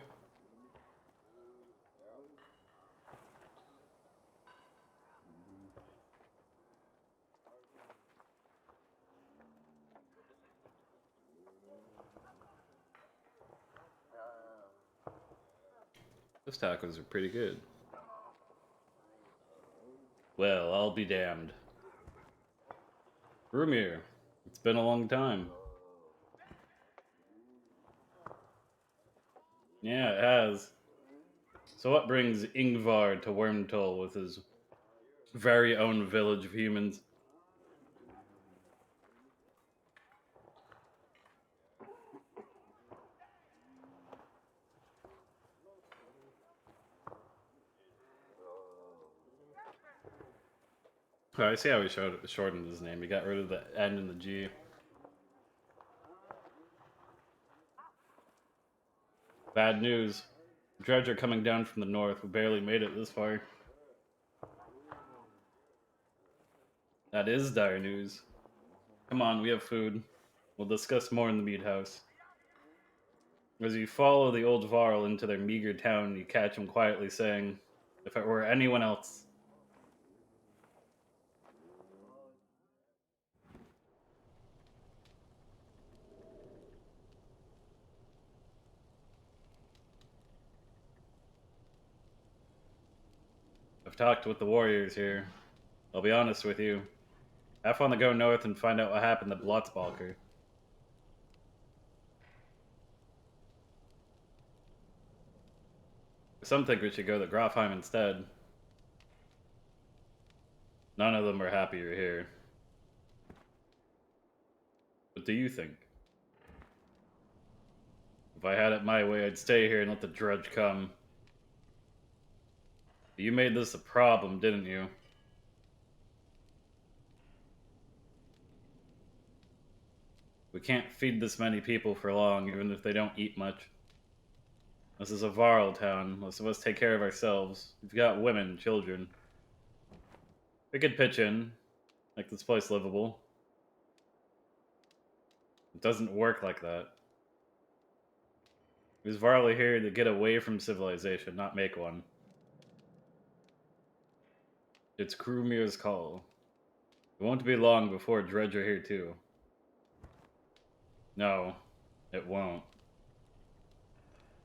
Those tacos are pretty good. Well, I'll be damned. Rumir, it's been a long time. Yeah, it has. So what brings Ingvar to Wormtoll with his very own village of humans? Oh, I see how he shortened his name. He got rid of the N and the G. Bad news. Dredger coming down from the north. We barely made it this far. That is dire news. Come on, we have food. We'll discuss more in the meat house. As you follow the old Varl into their meager town, you catch him quietly saying, "If it were anyone else." I've talked with the warriors here. I'll be honest with you. Have fun to go north and find out what happened to Blotzbalker. Some think we should go to Grafheim instead. None of them are happy you're here. What do you think? If I had it my way, I'd stay here and let the Drudge come. You made this a problem, didn't you? We can't feed this many people for long, even if they don't eat much. This is a Varl town. Most of us take care of ourselves. We've got women, children. We could pitch in, make this place livable. It doesn't work like that. Is Varl here to get away from civilization, not make one? It's Krumir's call. It won't be long before Dredge are here too. No, it won't.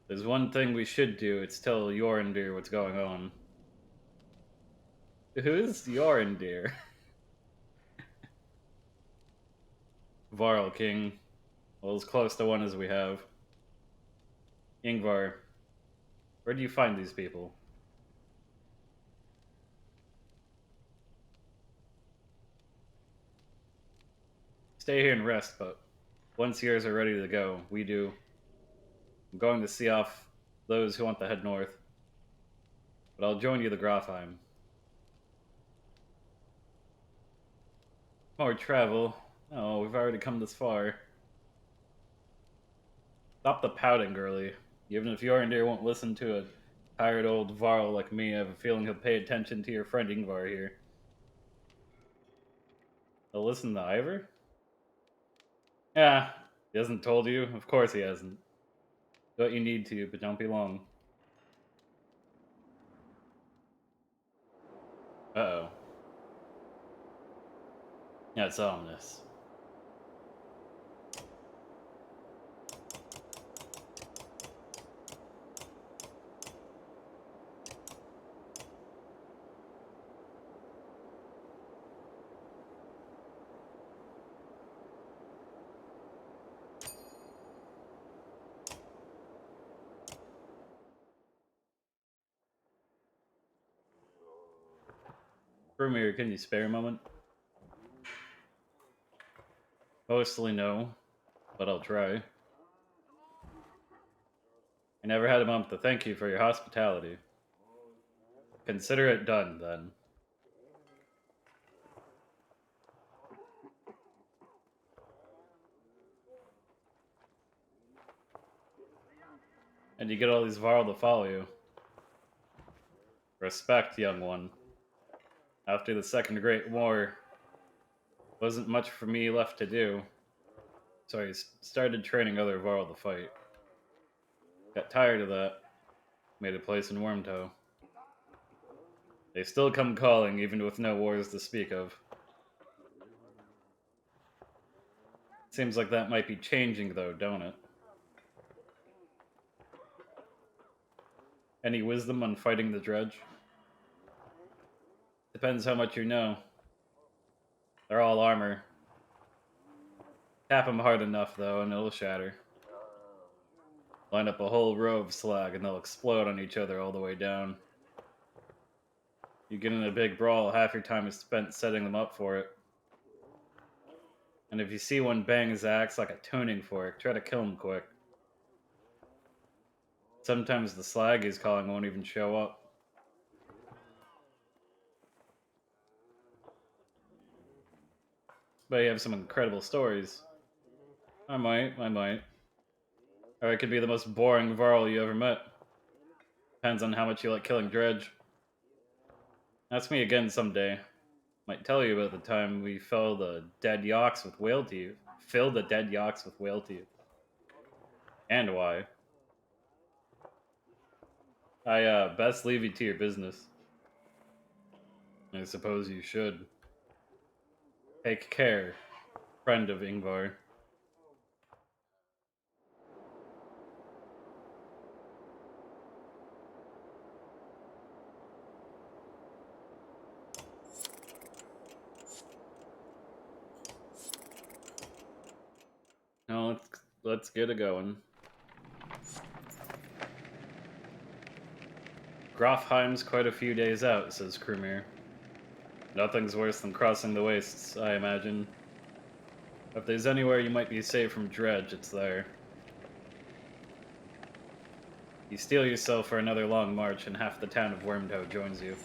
There's one thing we should do, it's tell Yorendir what's going on. Who's Yorendir? Varl King. Well, as close to one as we have. Ingvar, where do you find these people? Stay here and rest, but once yours are ready to go, we do. I'm going to see off those who want to head north. But I'll join you to Grafheim. More travel. Oh, we've already come this far. Stop the pouting, girlie. Even if Yorendir won't listen to a tired old Varl like me, I have a feeling he'll pay attention to your friend Ingvar here. He'll listen to Ivor? Yeah, he hasn't told you? Of course he hasn't. Do what you need to, but don't be long. Uh-oh. Yeah, it's ominous. Rumir, can you spare a moment? Mostly no, but I'll try. I never had a moment to thank you for your hospitality. Consider it done, then. And you get all these Varl to follow you. Respect, young one. After the Second Great War, wasn't much for me left to do. So I started training other Varl to fight. Got tired of that. Made a place in Wormtow. They still come calling, even with no wars to speak of. Seems like that might be changing, though, don't it? Any wisdom on fighting the Dredge? Depends how much you know. They're all armor. Tap them hard enough, though, and it'll shatter. Line up a whole row of slag, and they'll explode on each other all the way down. You get in a big brawl, half your time is spent setting them up for it. And if you see one bang his axe like a tuning fork, try to kill him quick. Sometimes the slag he's calling won't even show up. But you have some incredible stories. I might. Or it could be the most boring Varl you ever met. Depends on how much you like killing Dredge. Ask me again someday. Might tell you about the time we filled the dead yaks with whale teeth. And why. I best leave you to your business. I suppose you should. Take care, friend of Ingvar. Now let's get it going. Grofheim's quite a few days out, says Krumir. Nothing's worse than crossing the wastes, I imagine. If there's anywhere you might be safe from Dredge, it's there. You steel yourself for another long march, and half the town of Wormtow joins you.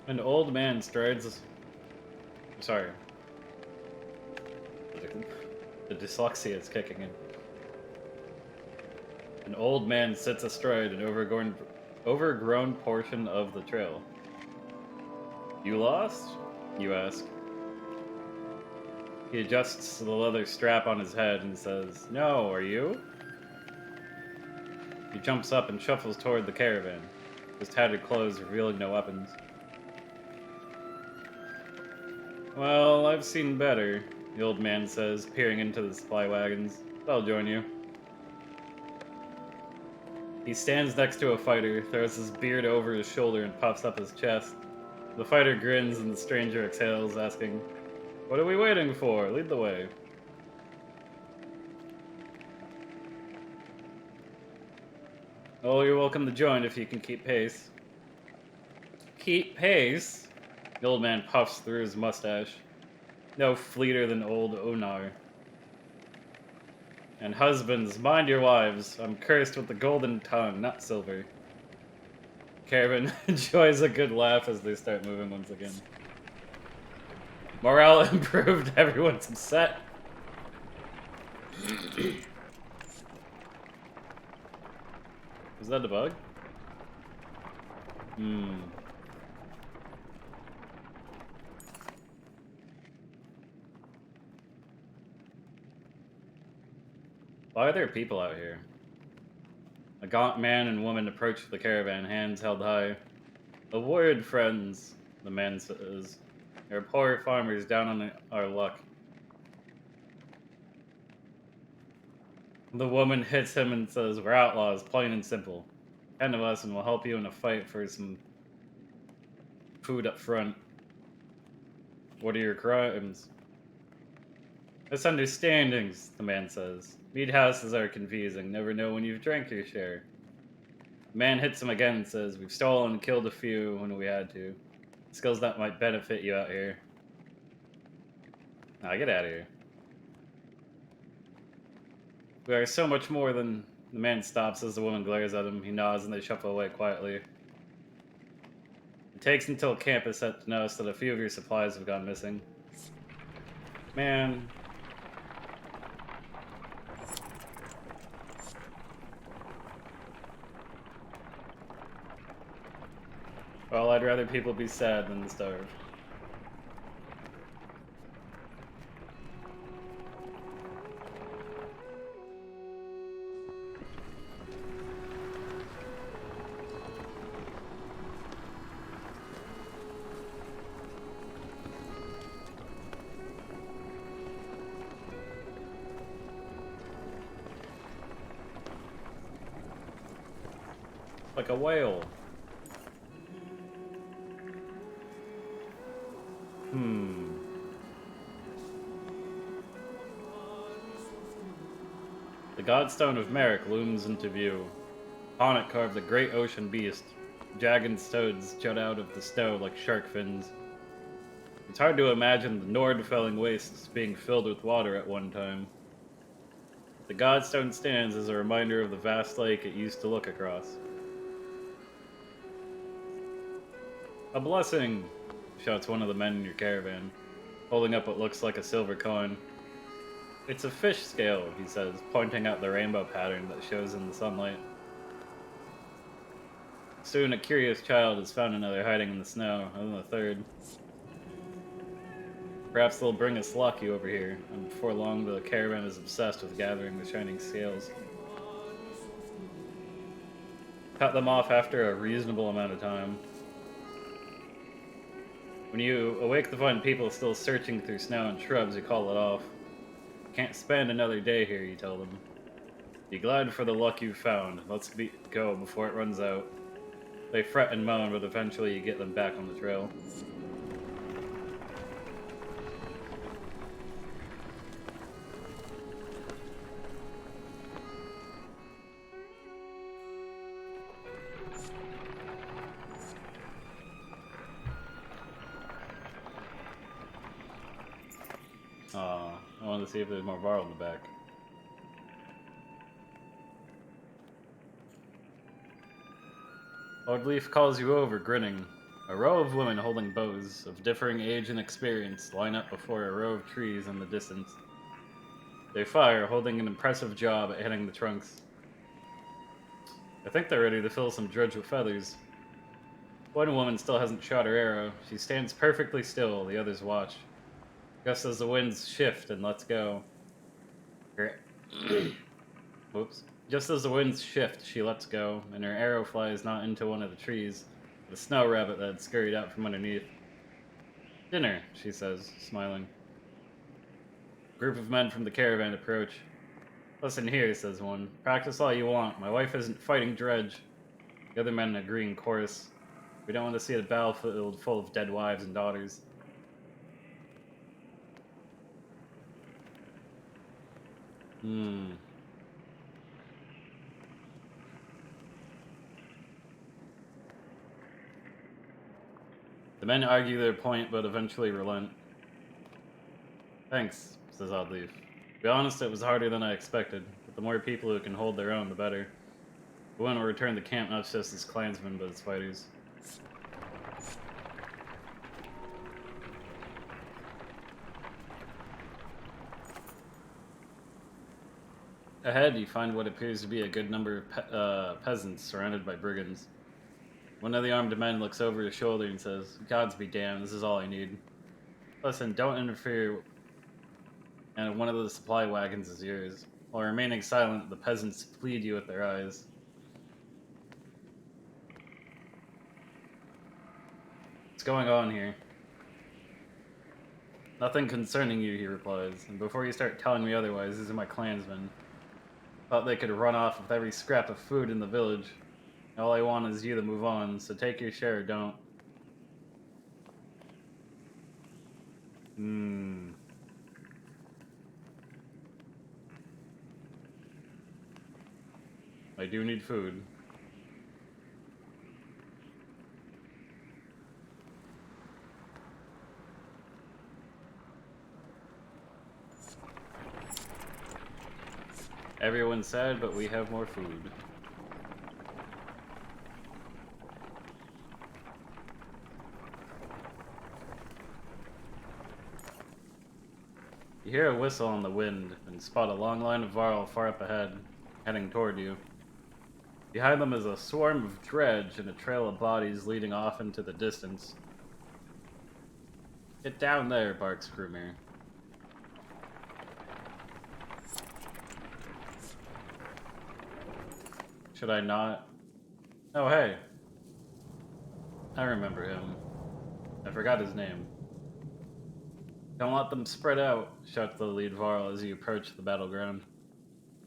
An old man strides... Sorry. The dyslexia is kicking in. An old man sits astride an overgrown portion of the trail. You lost? You ask. He adjusts the leather strap on his head and says, No, are you? He jumps up and shuffles toward the caravan, his tattered clothes revealing no weapons. Well, I've seen better, the old man says, peering into the supply wagons. I'll join you. He stands next to a fighter, throws his beard over his shoulder and puffs up his chest. The fighter grins and the stranger exhales, asking, What are we waiting for? Lead the way. Oh, you're welcome to join if you can keep pace. Keep pace? The old man puffs through his mustache. No fleeter than old Onar. And husbands, mind your wives. I'm cursed with the golden tongue, not silver. Caravan enjoys a good laugh as they start moving once again. Morale improved, everyone's upset. Is that a bug? Why are there people out here? A gaunt man and woman approach the caravan, hands held high. A word, friends, the man says. We're poor farmers down on our luck. The woman hits him and says, We're outlaws, plain and simple. 10 of us and we'll help you in a fight for some food up front. What are your crimes? Misunderstandings, the man says. Mead houses are confusing. Never know when you've drank your share. The man hits him again and says, we've stolen and killed a few when we had to. Skills that might benefit you out here. Nah, get out of here. We are so much more than... The man stops as the woman glares at him. He nods and they shuffle away quietly. It takes until camp is set to notice that a few of your supplies have gone missing. Man. Well, I'd rather people be sad than starve. Like a whale. The Godstone of Merrick looms into view. Upon it carved the great ocean beast. Jagged stones jut out of the snow like shark fins. It's hard to imagine the Nord-felling wastes being filled with water at one time. The Godstone stands as a reminder of the vast lake it used to look across. A blessing, shouts one of the men in your caravan, holding up what looks like a silver coin. It's a fish scale, he says, pointing out the rainbow pattern that shows in the sunlight. Soon a curious child has found another hiding in the snow, and then a third. Perhaps they'll bring us lucky over here, and before long the caravan is obsessed with gathering the shining scales. Cut them off after a reasonable amount of time. When you awake to find people still searching through snow and shrubs, you call it off. Can't spend another day here, you tell them. Be glad for the luck you've found. Let's go before it runs out. They fret and moan, but eventually you get them back on the trail. I wanted to see if there's more Varl in the back. Lord Leaf calls you over, grinning. A row of women holding bows, of differing age and experience, line up before a row of trees in the distance. They fire, holding an impressive job at hitting the trunks. I think they're ready to fill some dredge with feathers. One woman still hasn't shot her arrow. She stands perfectly still, the others watch. Just as the winds shift and lets go. Whoops. Just as the winds shift, she lets go, and her arrow flies not into one of the trees, but a snow rabbit that had scurried out from underneath. Dinner, she says, smiling. A group of men from the caravan approach. Listen here, says one. Practice all you want. My wife isn't fighting dredge. The other men agree in chorus. We don't want to see a battlefield full of dead wives and daughters. The men argue their point, but eventually relent. Thanks, says Oddleaf. To be honest, it was harder than I expected, but the more people who can hold their own, the better. The women will return to camp not just as clansmen, but as fighters. Ahead, you find what appears to be a good number of peasants surrounded by brigands. One of the armed men looks over his shoulder and says, Gods be damned, this is all I need. Listen, don't interfere, and one of the supply wagons is yours. While remaining silent, the peasants plead you with their eyes. What's going on here? Nothing concerning you, he replies, and before you start telling me otherwise, these are my clansmen. Thought they could run off with every scrap of food in the village. All I want is you to move on, so take your share or don't. I do need food. Everyone's sad, but we have more food. You hear a whistle in the wind and spot a long line of Varl far up ahead, heading toward you. Behind them is a swarm of dredge and a trail of bodies leading off into the distance. Get down there, barks Krumir. Should I not? Oh, hey. I remember him. I forgot his name. Don't let them spread out, shouts the lead Varl as you approach the battleground.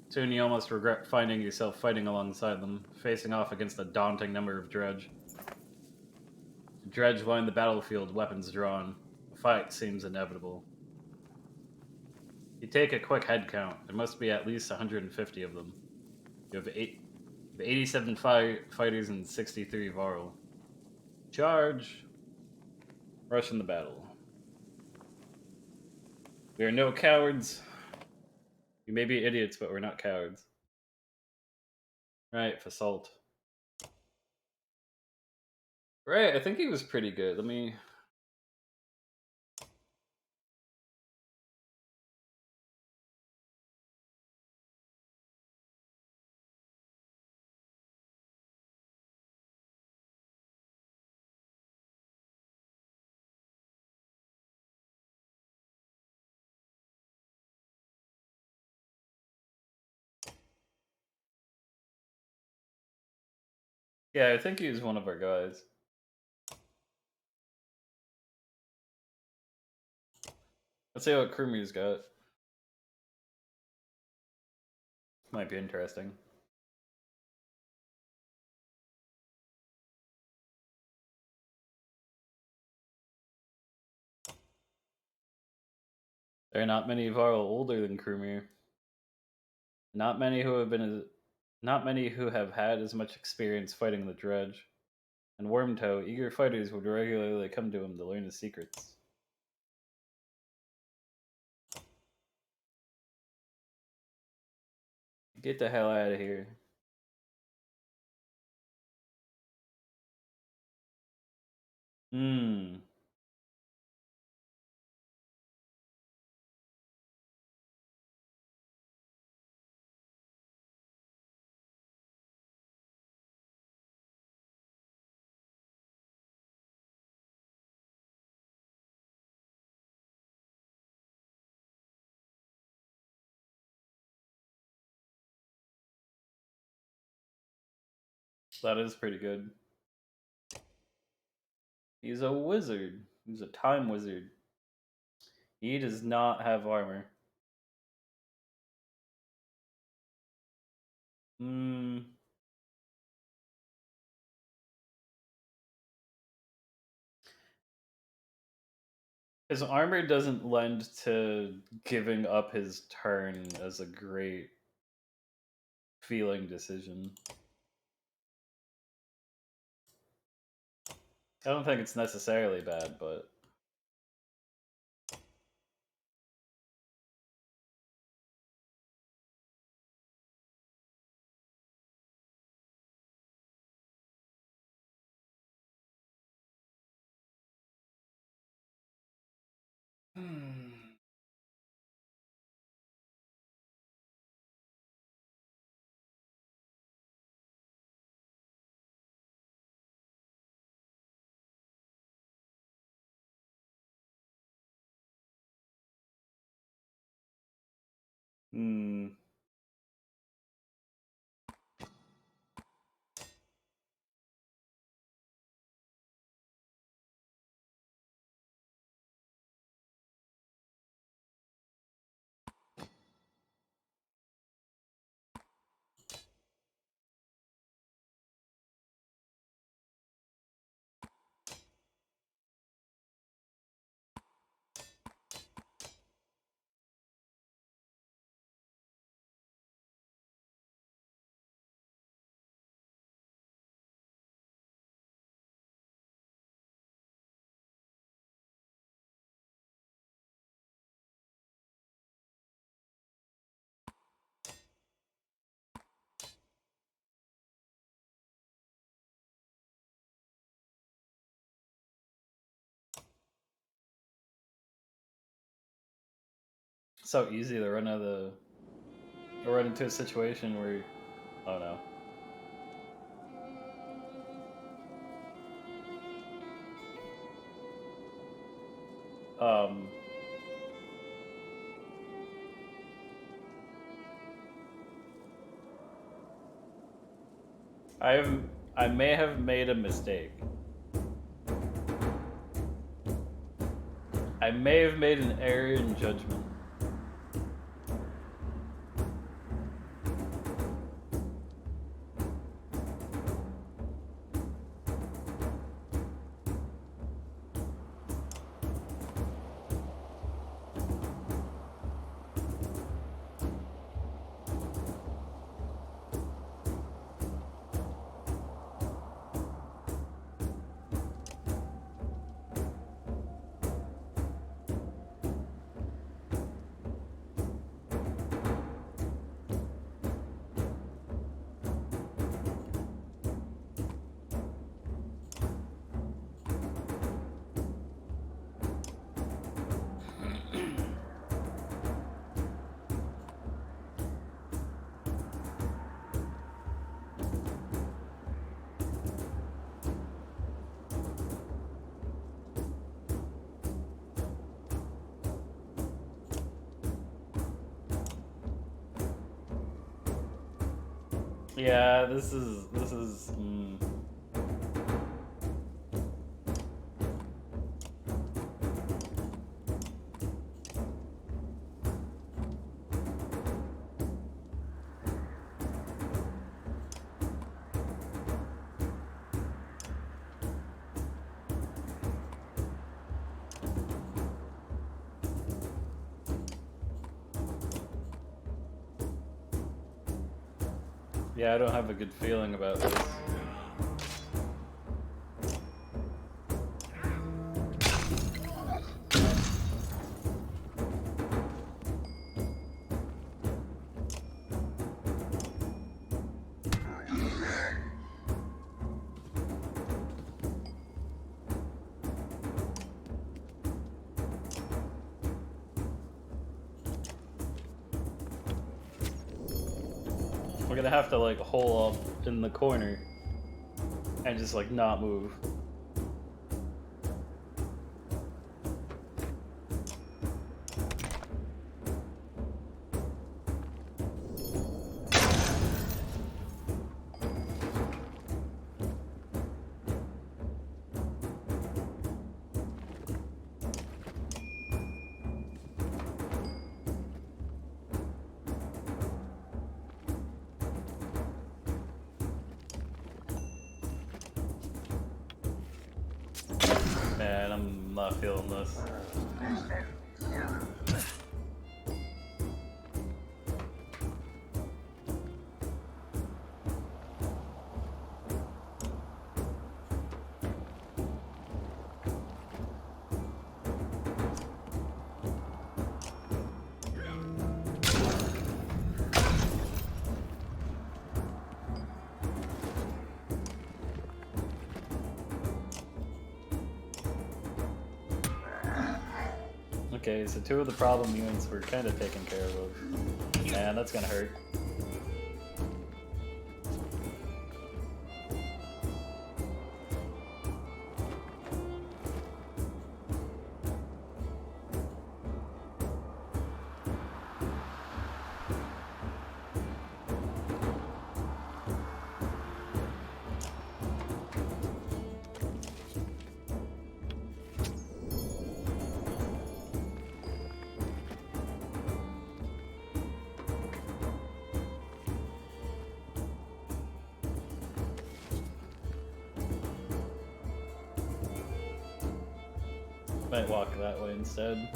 Soon you almost regret finding yourself fighting alongside them, facing off against a daunting number of dredge. Dredge line the battlefield, weapons drawn. The fight seems inevitable. You take a quick head count. There must be at least 150 of them. You have 87 fighters and 63 Varl. Charge! Rush in the battle. We are no cowards. We may be idiots, but we're not cowards. Right, Fasalt. Right, I think he was pretty good. Let me... Yeah, I think he was one of our guys. Let's see what Krumir's got. Might be interesting. There are not many Varl older than Krumir. Not many who have had as much experience fighting the dredge. And Wormtoe, eager fighters would regularly come to him to learn his secrets. Get the hell out of here. Hmm. That is pretty good. He's a wizard. He's a time wizard. He does not have armor. Hmm. His armor doesn't lend to giving up his turn as a great feeling decision. I don't think it's necessarily bad, but... Hmm. Hmm. so easy to run out of or run into a situation where, oh no. I may have made a mistake. I may have made an error in judgment. Yeah, this is. Yeah, I don't have a good feeling about this. We're gonna have to like hole up in the corner and just like not move. Man, I'm not feeling this. Okay, so two of the problem units were kind of taken care of. Man, that's gonna hurt. Might walk that way instead.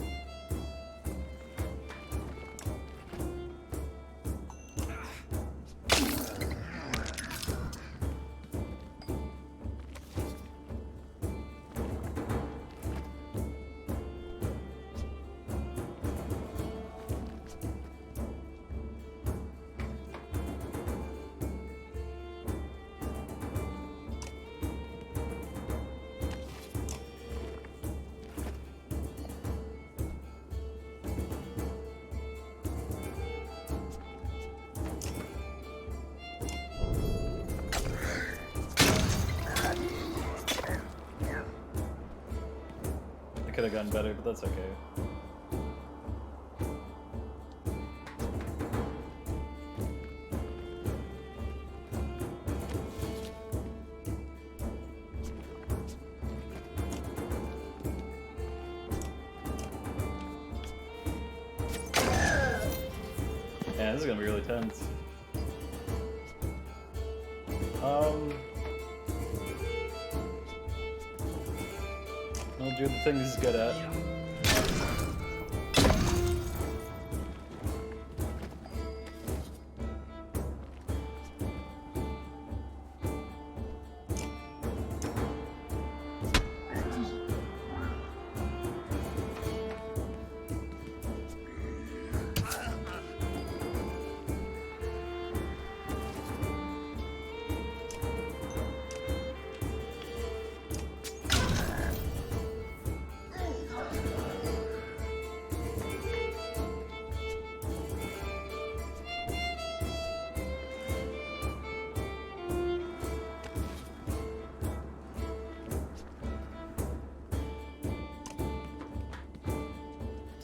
It could have gone better, but that's okay. Yeah, this is gonna be really tense. I'll do the things he's good at.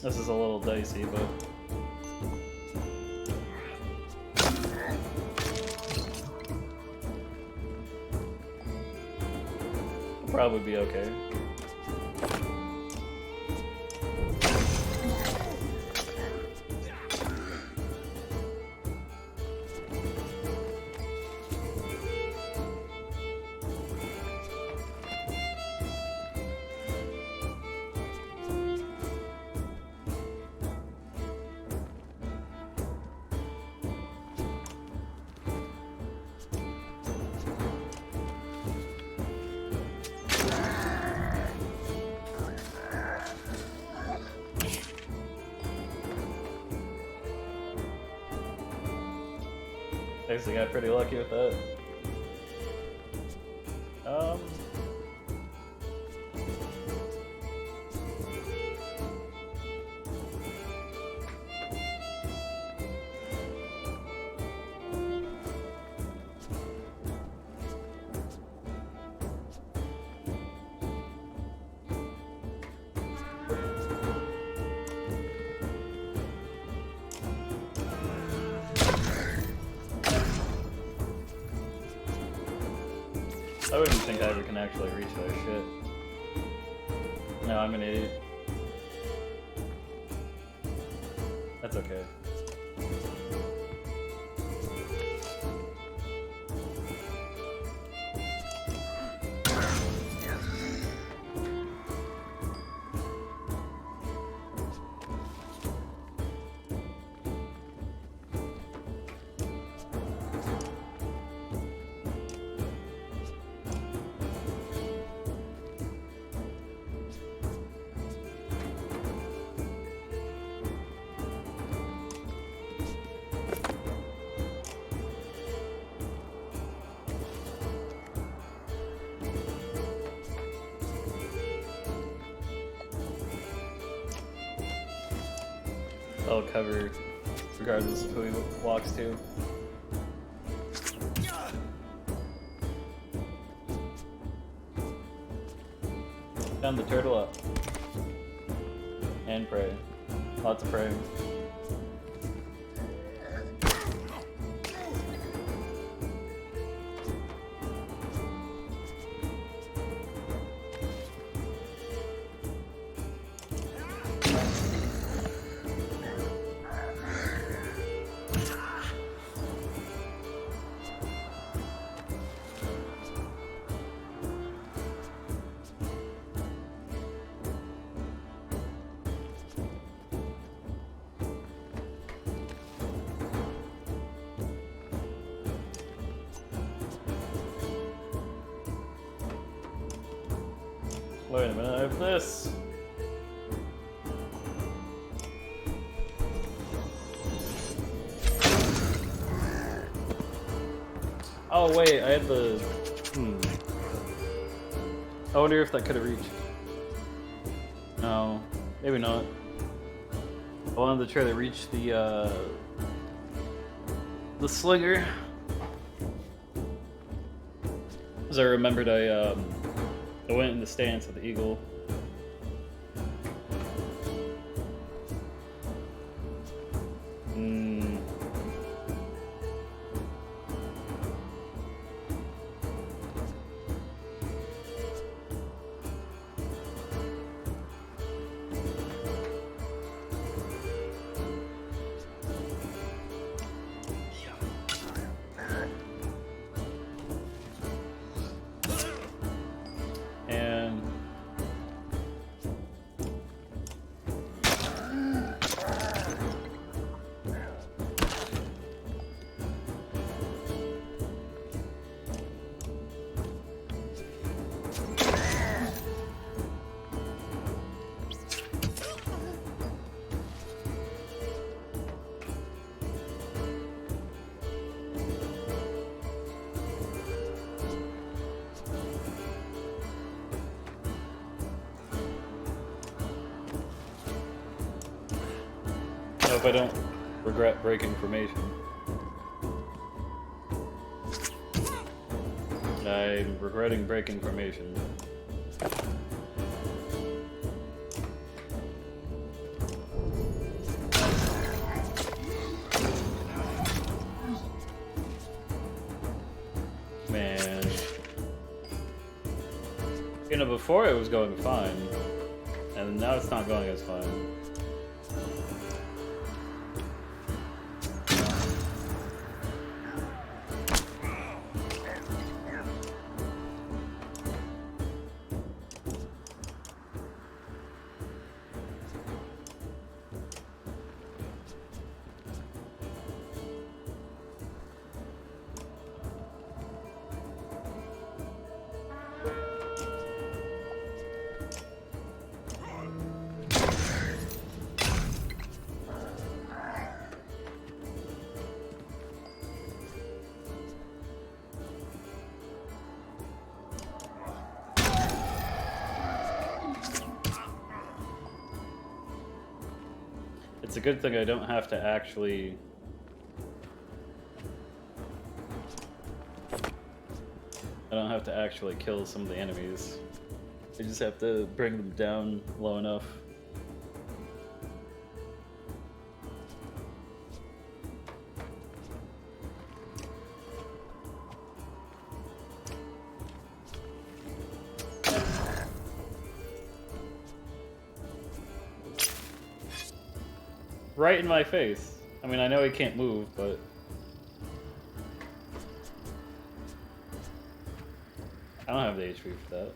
This is a little dicey, but it'll probably be okay. Actually got pretty lucky with that. I wouldn't think I ever can actually reach that shit. No, I'm an idiot. That's okay. I'll cover regardless of who he walks to. Down the turtle up. And pray. Lots of praying. Wait a minute, I have this. Oh wait, I had the... I wonder if that could have reached. No, maybe not. I wanted to try to reach the slinger. As I remembered, I went in the stance with the eagle. Hope I don't regret breaking formation. I'm regretting breaking formation. Man. You know, before it was going fine, and now it's not going as fine. It's a good thing I don't have to actually... kill some of the enemies. I just have to bring them down low enough. Right in my face. I mean, I know he can't move, but... I don't have the HP for that.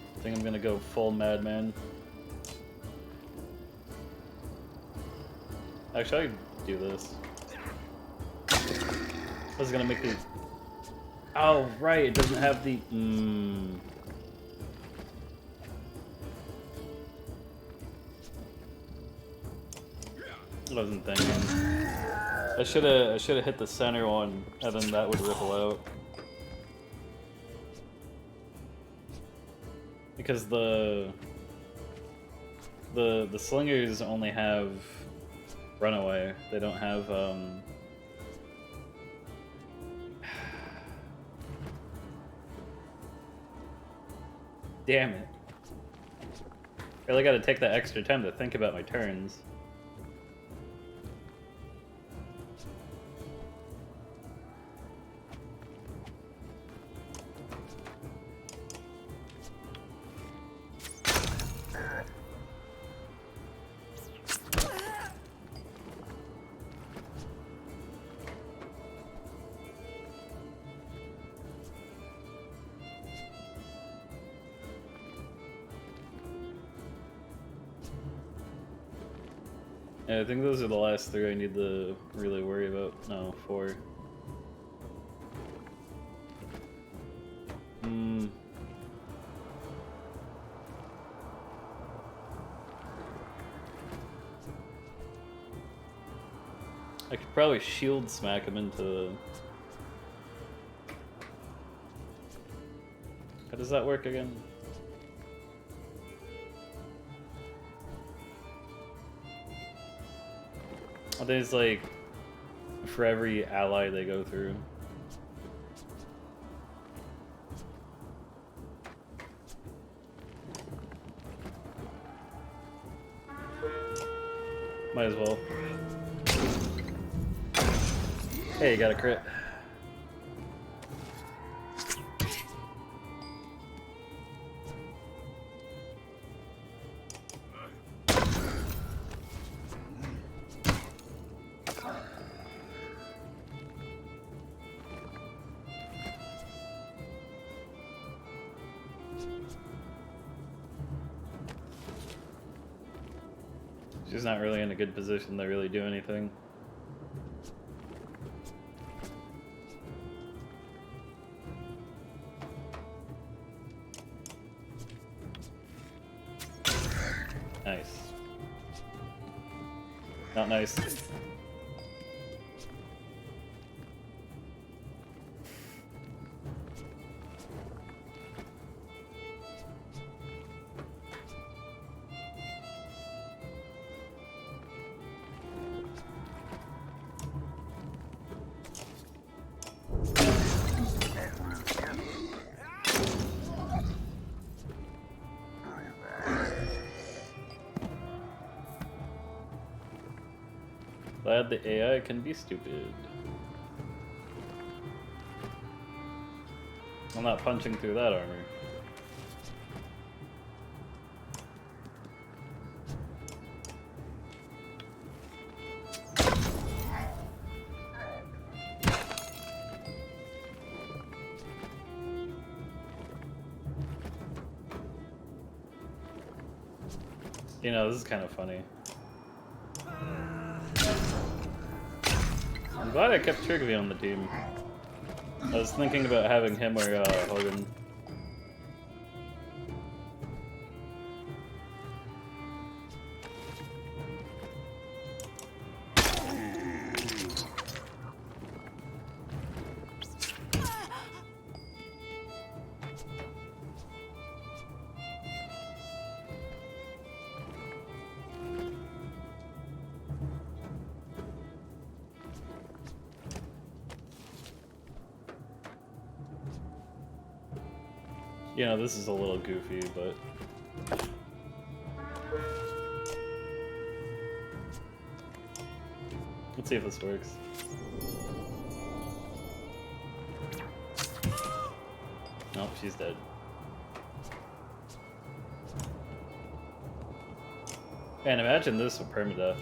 I think I'm gonna go full madman. Actually, I can do this. I was gonna make the... Oh, right, it doesn't have the... I wasn't thinking. I should have hit the center one, and then that would ripple out. Because the slingers only have runaway. They don't have Damn it. I really gotta take that extra time to think about my turns. Yeah, I think those are the last three I need to really worry about. No, four. I could probably shield smack him into... How does that work again? I think it's like for every ally they go through. Might as well. Hey, you got a crit. She's not really in a good position to really do anything. Nice. Not nice. Glad the AI can be stupid. I'm not punching through that armor. You know, this is kind of funny. I'm glad I kept Trigby on the team. I was thinking about having him or Hogan. You know, this is a little goofy, but... Let's see if this works. Nope, she's dead. Man, imagine this with permadeath.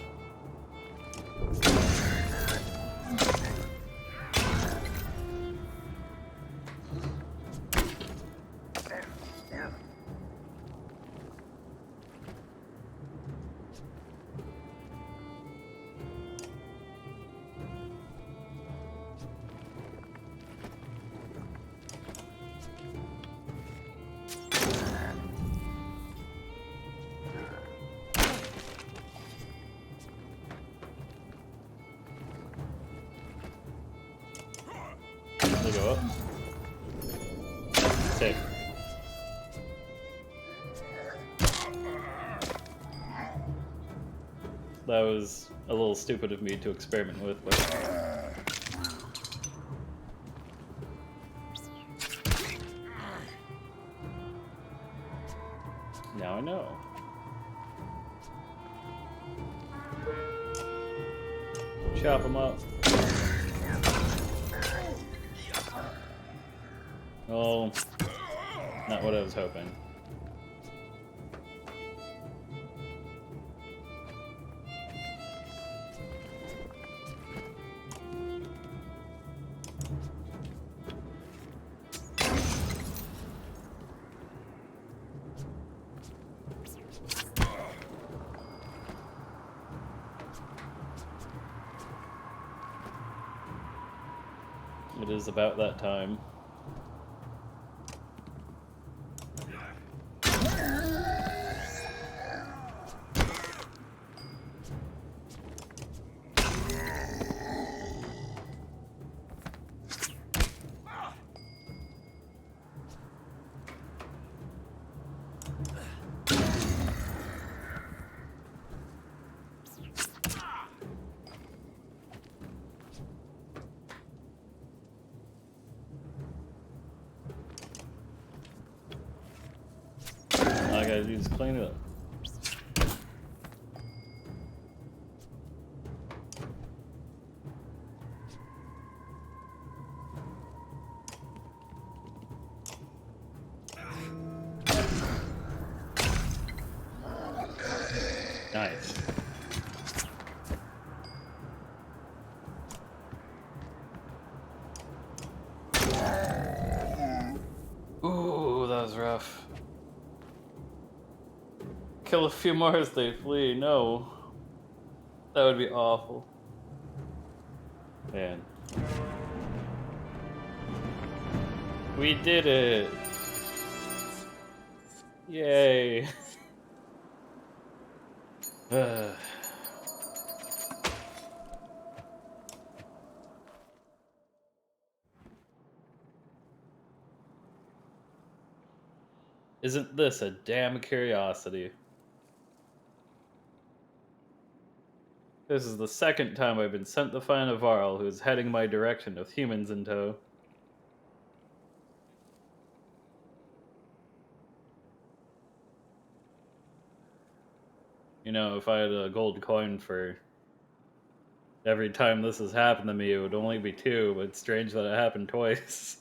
They go up. Safe. That was a little stupid of me to experiment with, but... Now I know. Chop him up. Oh, not what I was hoping. It is about that time. All I gotta do is clean it up. Nice. Ooh, that was rough. Kill a few more as they flee. No. That would be awful. Man. We did it! Yay! Isn't this a damn curiosity? This is the second time I've been sent to find a Varl who is heading my direction with humans in tow. You know, if I had a gold coin for every time this has happened to me, it would only be 2, but it's strange that it happened twice.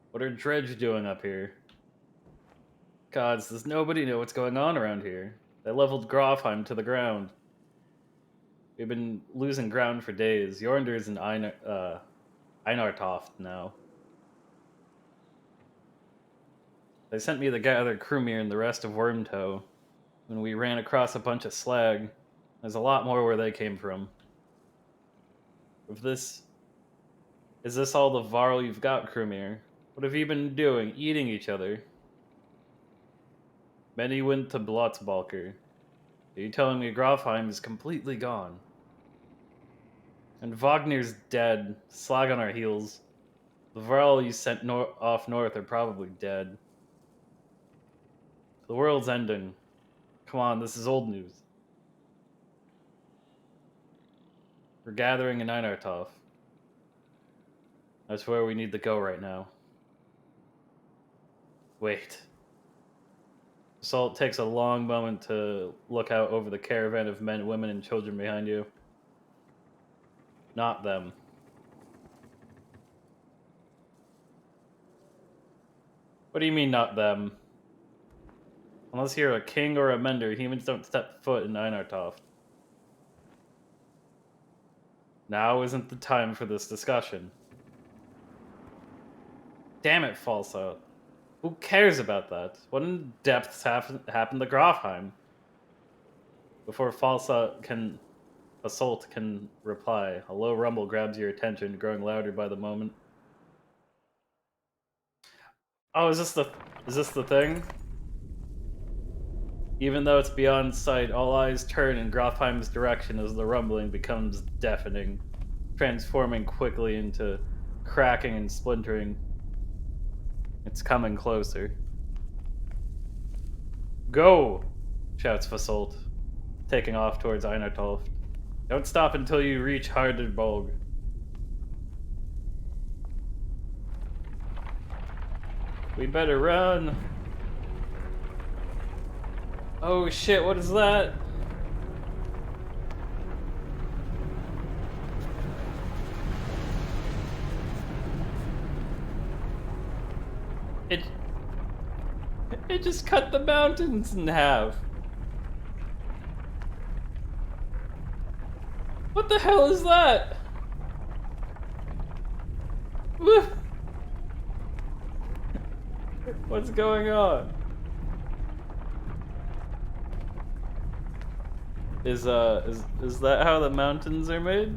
What are Dredge doing up here? Gods, does nobody know what's going on around here? They leveled Grofheim to the ground. We've been losing ground for days. Jornder's in Einartoft now. They sent me to gather Krumir and the rest of Wormtow. When we ran across a bunch of slag, there's a lot more where they came from. Is this all the Varl you've got, Krumir? What have you been doing? Eating each other? Many went to Blotzbalker. Are you telling me Grofheim is completely gone? And Wagner's dead. Slag on our heels. The Varl you sent off north are probably dead. The world's ending. Come on, this is old news. We're gathering in Einartoft. That's where we need to go right now. Wait. Salt takes a long moment to look out over the caravan of men, women, and children behind you. Not them. What do you mean, not them? Unless you're a king or a mender, humans don't step foot in Einartoft. Now isn't the time for this discussion. Damn it, Falsa. Who cares about that? What in depths happened to Grofheim? Before Assault can reply, a low rumble grabs your attention, growing louder by the moment. Oh, is this the thing? Even though it's beyond sight, all eyes turn in Grofheim's direction as the rumbling becomes deafening, transforming quickly into cracking and splintering. It's coming closer. Go! Shouts Fasolt, taking off towards Einartoft. Don't stop until you reach Hardenbolg. We better run! Oh shit, what is that? It just cut the mountains in half. What the hell is that? What's going on? Is that how the mountains are made?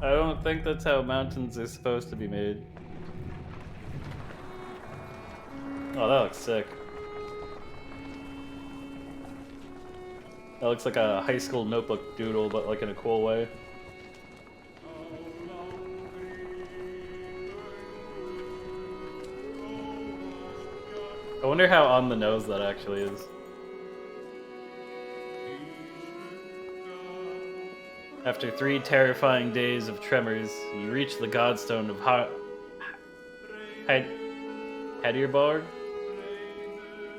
I don't think that's how mountains are supposed to be made. Oh, that looks sick. That looks like a high school notebook doodle, but like in a cool way. I wonder how on the nose that actually is. After 3 terrifying days of tremors, you reach the Godstone of Hedierborg,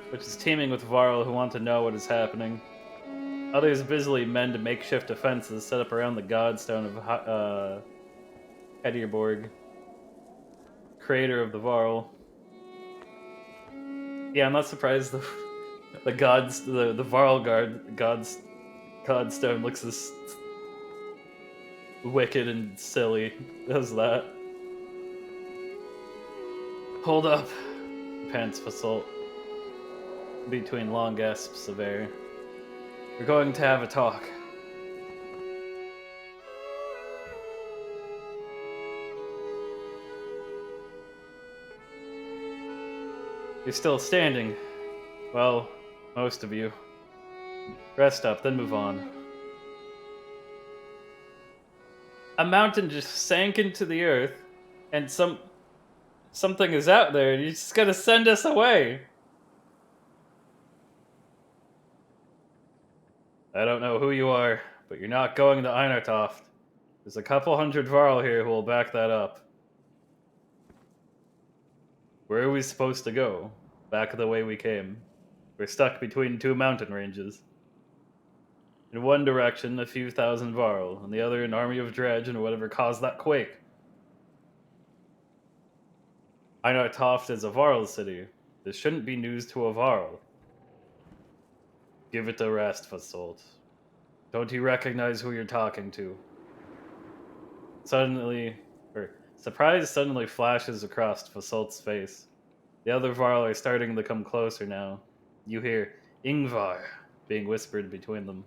which is teeming with Varl who want to know what is happening. Others busily mend makeshift defenses set up around the Godstone of Hedierborg, creator of the Varl. Yeah, I'm not surprised the Varl Godstone looks as wicked and silly as that. Hold up, pants Fasolt between long gasps of air. We're going to have a talk. You're still standing. Well, most of you. Rest up, then move on. A mountain just sank into the earth, and something is out there, and you're just gonna send us away. I don't know who you are, but you're not going to Einartoft. There's a couple hundred Varl here who will back that up. Where are we supposed to go? Back the way we came. We're stuck between two mountain ranges. In one direction, a few thousand Varl, and the other an army of dredge and whatever caused that quake. Einartoft is a Varl city. This shouldn't be news to a Varl. Give it a rest, Fasolt. Don't you recognize who you're talking to? Surprise suddenly flashes across Fasolt's face. The other Varl are starting to come closer now. You hear Ingvar being whispered between them.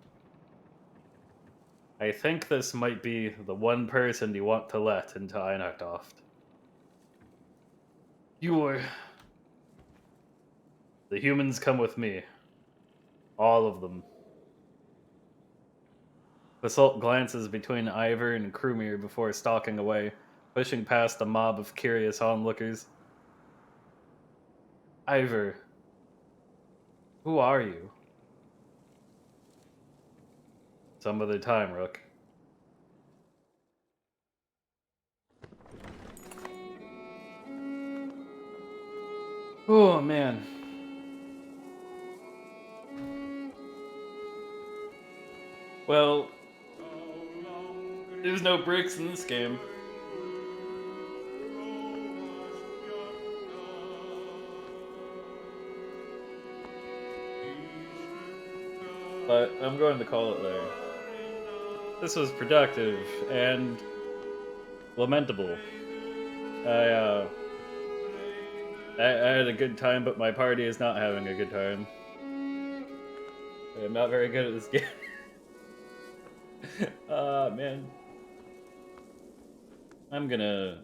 I think this might be the one person you want to let into Einartoft. The humans come with me. All of them. Fasolt glances between Ivor and Krumir before stalking away, pushing past a mob of curious onlookers. Ivor, who are you? Some other time, Rook. Oh, man. Well, there's no breaks in this game. But I'm going to call it there. This was productive and lamentable. I had a good time, but my party is not having a good time. I'm not very good at this game. Man. I'm gonna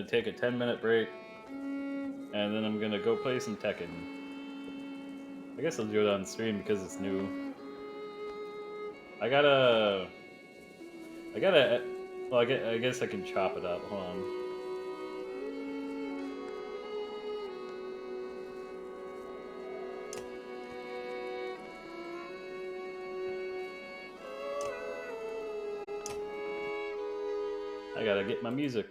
take a 10-minute break, and then I'm gonna go play some Tekken. I guess I'll do it on stream because it's new. I guess I can chop it up. Hold on. I gotta get my music.